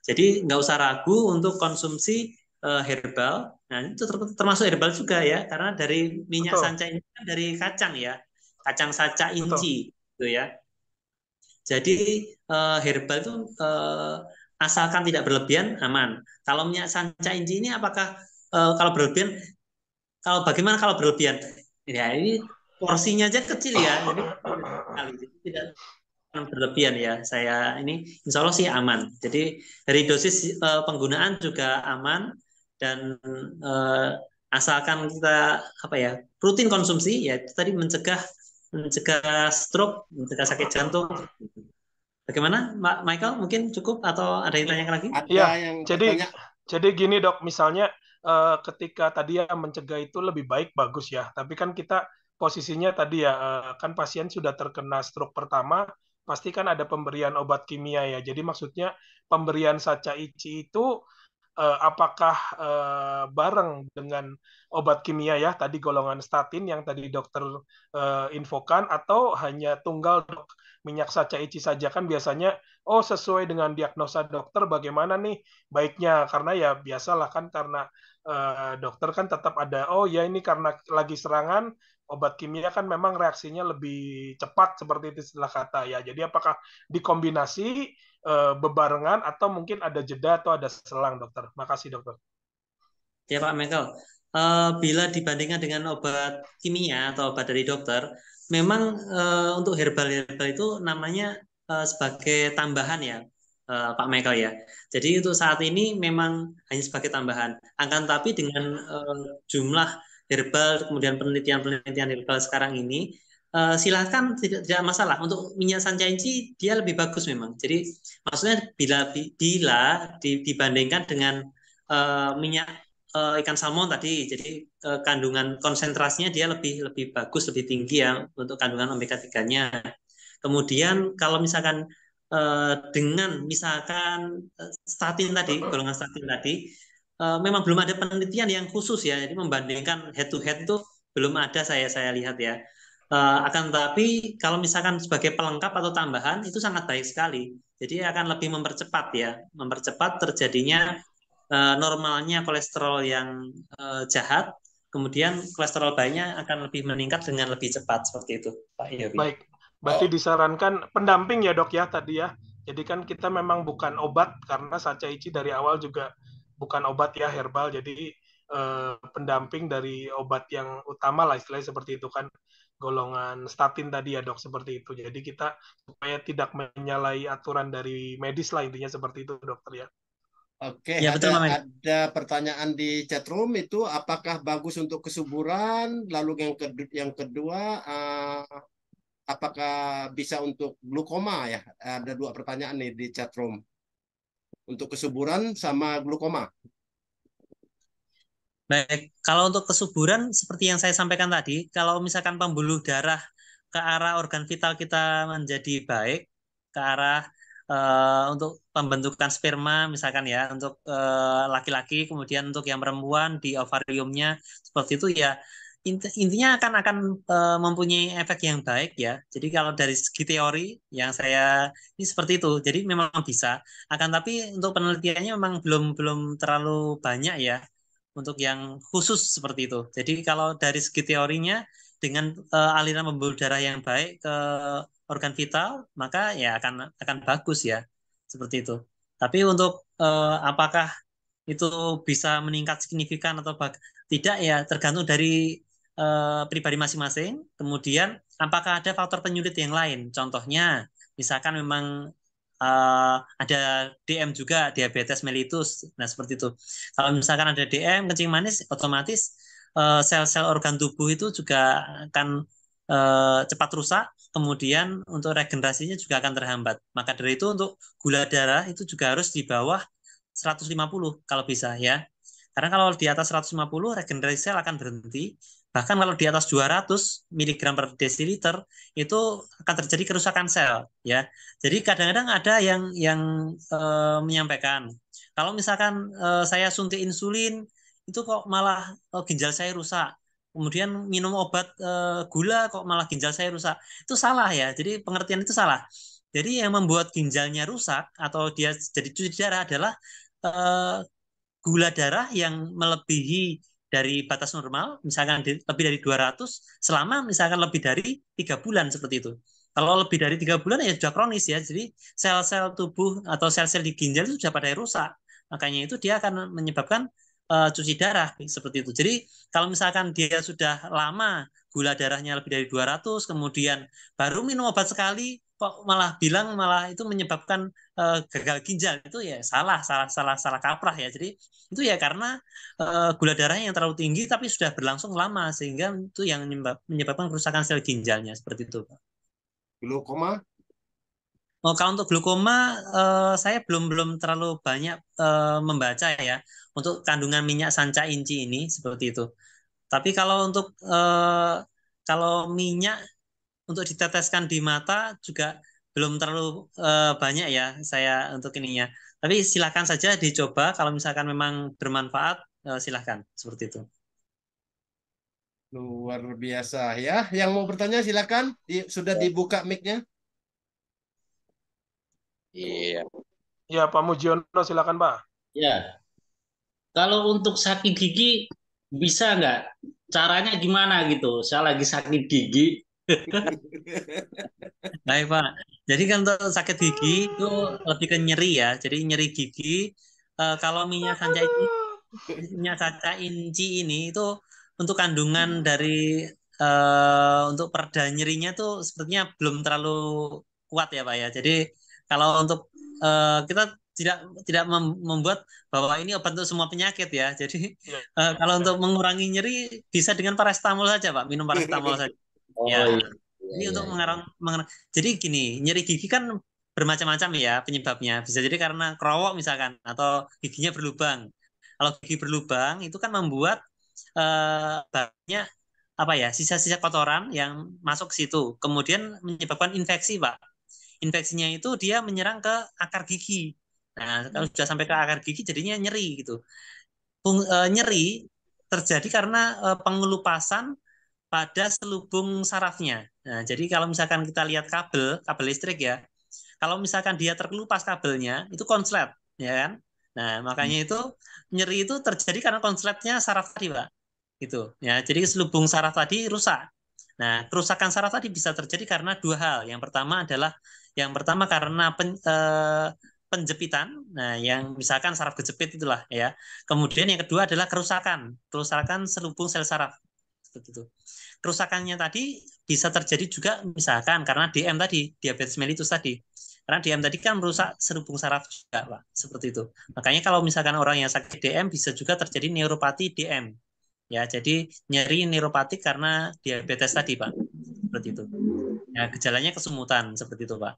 Jadi nggak usah ragu untuk konsumsi herbal. Nah itu termasuk herbal juga ya, karena dari minyak Betul, sanca ini kan dari kacang ya, kacang saca betul. inci, gitu ya. Jadi herbal itu asalkan tidak berlebihan aman. Kalau minyak sanca inci ini apakah kalau berlebihan? Kalau bagaimana kalau berlebihan? Ya ini porsinya aja kecil ya, jadi tidak berlebihan ya. Saya ini insya Allah sih aman. Jadi dari dosis penggunaan juga aman dan eh, asalkan kita apa ya rutin konsumsi ya itu tadi mencegah mencegah stroke, mencegah sakit jantung. Bagaimana, Mbak Michael? Mungkin cukup atau ada yang tanyakan lagi? Ada Ya, yang jadi bertanya. jadi gini, Dok, misalnya ketika tadi ya mencegah itu lebih baik bagus ya, tapi kan kita posisinya tadi ya kan pasien sudah terkena stroke pertama, pasti kan ada pemberian obat kimia ya. Jadi maksudnya pemberian saca ici itu apakah bareng dengan obat kimia ya tadi golongan statin yang tadi dokter infokan atau hanya tunggal, Dok, minyak saca ici saja kan biasanya oh sesuai dengan diagnosa dokter bagaimana nih baiknya karena ya biasalah kan karena dokter kan tetap ada oh ya ini karena lagi serangan obat kimia kan memang reaksinya lebih cepat seperti itu istilah kata ya. Jadi apakah dikombinasi bebarengan atau mungkin ada jeda atau ada selang, dokter? Makasih, dokter. Ya Pak Michael, bila dibandingkan dengan obat kimia atau obat dari dokter, memang untuk herbal-herbal itu namanya sebagai tambahan ya, Pak Michael ya. Jadi untuk saat ini memang hanya sebagai tambahan. Akan tapi dengan jumlah herbal, kemudian penelitian-penelitian herbal sekarang ini, silakan tidak masalah. Untuk minyak sancainci dia lebih bagus memang. Jadi maksudnya bila dibandingkan dengan minyak ikan salmon tadi, jadi kandungan konsentrasinya dia lebih lebih bagus, lebih tinggi ya untuk kandungan omega 3-nya. Kemudian kalau misalkan dengan misalkan statin tadi, golongan statin tadi, memang belum ada penelitian yang khusus ya, jadi membandingkan head to head itu belum ada saya lihat ya. Akan tapi kalau misalkan sebagai pelengkap atau tambahan itu sangat baik sekali. Jadi akan lebih mempercepat ya, mempercepat terjadinya normalnya kolesterol yang jahat, kemudian kolesterol baiknya akan lebih meningkat dengan lebih cepat seperti itu, Pak Yobi. Baik, berarti Oh, disarankan pendamping ya, dok ya tadi ya. Jadi kan kita memang bukan obat karena saca ici dari awal juga bukan obat ya herbal. Jadi pendamping dari obat yang utama lah istilahnya seperti itu kan golongan statin tadi ya, dok, seperti itu. Jadi kita supaya tidak menyalahi aturan dari medis lah intinya seperti itu, dokter ya. oke. Ya Ada betul Pak Michael. ada pertanyaan di chat room itu apakah bagus untuk kesuburan? Lalu yang kedua, apakah bisa untuk glukoma ya? Ada dua pertanyaan nih di chat room. Untuk kesuburan sama glukoma. Baik, kalau untuk kesuburan seperti yang saya sampaikan tadi, kalau misalkan pembuluh darah ke arah organ vital kita menjadi baik, ke arah untuk pembentukan sperma misalkan ya, untuk laki-laki, kemudian untuk yang perempuan di ovariumnya seperti itu ya, intinya akan mempunyai efek yang baik ya. Jadi kalau dari segi teori yang saya ini seperti itu, jadi memang bisa. Akan tapi untuk penelitiannya memang belum belum terlalu banyak ya untuk yang khusus seperti itu. Jadi kalau dari segi teorinya dengan aliran pembuluh darah yang baik ke organ vital, maka ya akan bagus ya seperti itu. Tapi untuk apakah itu bisa meningkat signifikan atau tidak ya tergantung dari pribadi masing-masing. Kemudian apakah ada faktor penyulit yang lain? Contohnya, misalkan memang ada DM juga, diabetes mellitus. Nah, seperti itu. Kalau misalkan ada DM, kencing manis, otomatis sel-sel organ tubuh itu juga akan cepat rusak, kemudian untuk regenerasinya juga akan terhambat. Maka dari itu untuk gula darah itu juga harus di bawah 150 kalau bisa ya. Karena kalau di atas 150 regenerasi sel akan berhenti. Bahkan kalau di atas 200 mg per desiliter itu akan terjadi kerusakan sel ya. Jadi kadang-kadang ada yang menyampaikan kalau misalkan saya suntik insulin itu kok malah ginjal saya rusak. Kemudian minum obat gula kok malah ginjal saya rusak. Itu salah ya. Jadi pengertian itu salah. Jadi yang membuat ginjalnya rusak atau dia jadi cuci darah adalah eh, gula darah yang melebihi dari batas normal, misalkan lebih dari 200, selama misalkan lebih dari 3 bulan seperti itu. Kalau lebih dari 3 bulan ya sudah kronis ya. Jadi sel-sel tubuh atau sel-sel di ginjal itu sudah pada rusak. Makanya itu dia akan menyebabkan cuci darah seperti itu. Jadi kalau misalkan dia sudah lama gula darahnya lebih dari 200, kemudian baru minum obat sekali, kok malah bilang malah itu menyebabkan gagal ginjal, itu ya salah kaprah ya. Jadi itu ya karena gula darahnya yang terlalu tinggi tapi sudah berlangsung lama sehingga itu yang menyebabkan kerusakan sel ginjalnya seperti itu, Pak. Glaukoma? Oh, kalau untuk glaukoma saya belum belum terlalu banyak membaca ya untuk kandungan minyak sanca inci ini seperti itu. Tapi kalau untuk kalau minyak untuk diteteskan di mata juga belum terlalu banyak ya saya untuk ininya. Tapi silakan saja dicoba kalau misalkan memang bermanfaat, silakan seperti itu. Luar biasa ya. Yang mau bertanya silakan. Sudah dibuka mic-nya. Iya. Ya, Pak Mujiono, silakan, Pak. Ya, kalau untuk sakit gigi bisa nggak? Caranya gimana gitu? Saya lagi sakit gigi. Baik, Pak. Jadi kan untuk sakit gigi itu lebih ke nyeri ya. Jadi nyeri gigi kalau minyak sanca inci ini itu untuk kandungan dari untuk pereda nyerinya tuh sepertinya belum terlalu kuat ya, Pak ya. Jadi kalau untuk kita tidak tidak membuat bahwa ini obat untuk semua penyakit ya. Jadi Ya, kalau ya. untuk mengurangi nyeri bisa dengan paracetamol saja, Pak. Minum paracetamol saja. Oh Ya. iya, Ini iya, untuk iya. jadi gini, nyeri gigi kan bermacam-macam ya penyebabnya. Bisa jadi karena kerowok misalkan atau giginya berlubang. Kalau gigi berlubang itu kan membuat banyak apa ya sisa-sisa kotoran yang masuk ke situ, kemudian menyebabkan infeksi, Pak. Infeksinya itu dia menyerang ke akar gigi. Nah, kalau sudah sampai ke akar gigi jadinya nyeri gitu. Nyeri terjadi karena pengelupasan pada selubung sarafnya. Nah, jadi kalau misalkan kita lihat kabel listrik ya, kalau misalkan dia terkelupas kabelnya, itu konslet, ya kan? Nah, makanya itu nyeri itu terjadi karena konsletnya saraf tadi, Pak. Gitu. Ya, jadi selubung saraf tadi rusak. Nah, kerusakan saraf tadi bisa terjadi karena dua hal. Yang pertama karena penjepitan. Nah, yang misalkan saraf kejepit itulah ya. Kemudian yang kedua adalah kerusakan selubung sel saraf. Seperti itu. Kerusakannya tadi bisa terjadi juga misalkan karena DM tadi, diabetes mellitus tadi. Karena DM tadi kan merusak selubung saraf juga, Pak. Seperti itu. Makanya kalau misalkan orang yang sakit DM bisa juga terjadi neuropati DM. Ya, jadi nyeri neuropatik karena diabetes tadi, Pak. Seperti itu. Ya, gejalanya kesemutan seperti itu, Pak.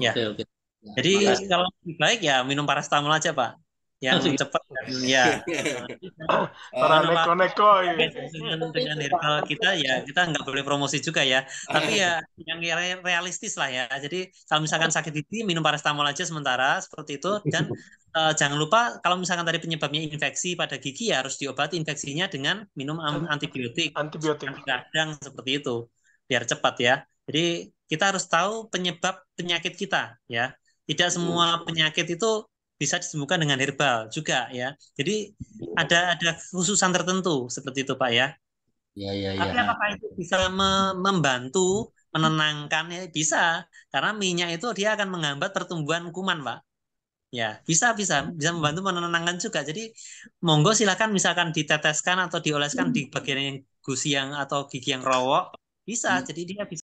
Ya. Oke, oke. Ya, Jadi makasih. kalau lebih baik ya minum paracetamol aja, Pak. Yang cepat dan ya. Para Karena Pak neko-neko ini. dengan herbal kita ya kita nggak boleh promosi juga ya. Tapi ya yang realistis lah ya. Jadi kalau misalkan sakit gigi minum paracetamol aja sementara seperti itu dan jangan lupa kalau misalkan tadi penyebabnya infeksi pada gigi ya harus diobati infeksinya dengan minum antibiotik Antibiotik. anti radang seperti itu biar cepat ya. Jadi kita harus tahu penyebab penyakit kita ya. Tidak semua penyakit itu bisa disembuhkan dengan herbal juga ya. Jadi ada khususan tertentu seperti itu, Pak ya. Iya, iya, iya. Tapi apakah itu bisa membantu menenangkan ya bisa karena minyak itu dia akan menghambat pertumbuhan kuman, Pak. Ya, bisa membantu menenangkan juga. Jadi monggo silakan misalkan diteteskan atau dioleskan di bagian yang gusi yang atau gigi yang rawok, bisa. Jadi dia bisa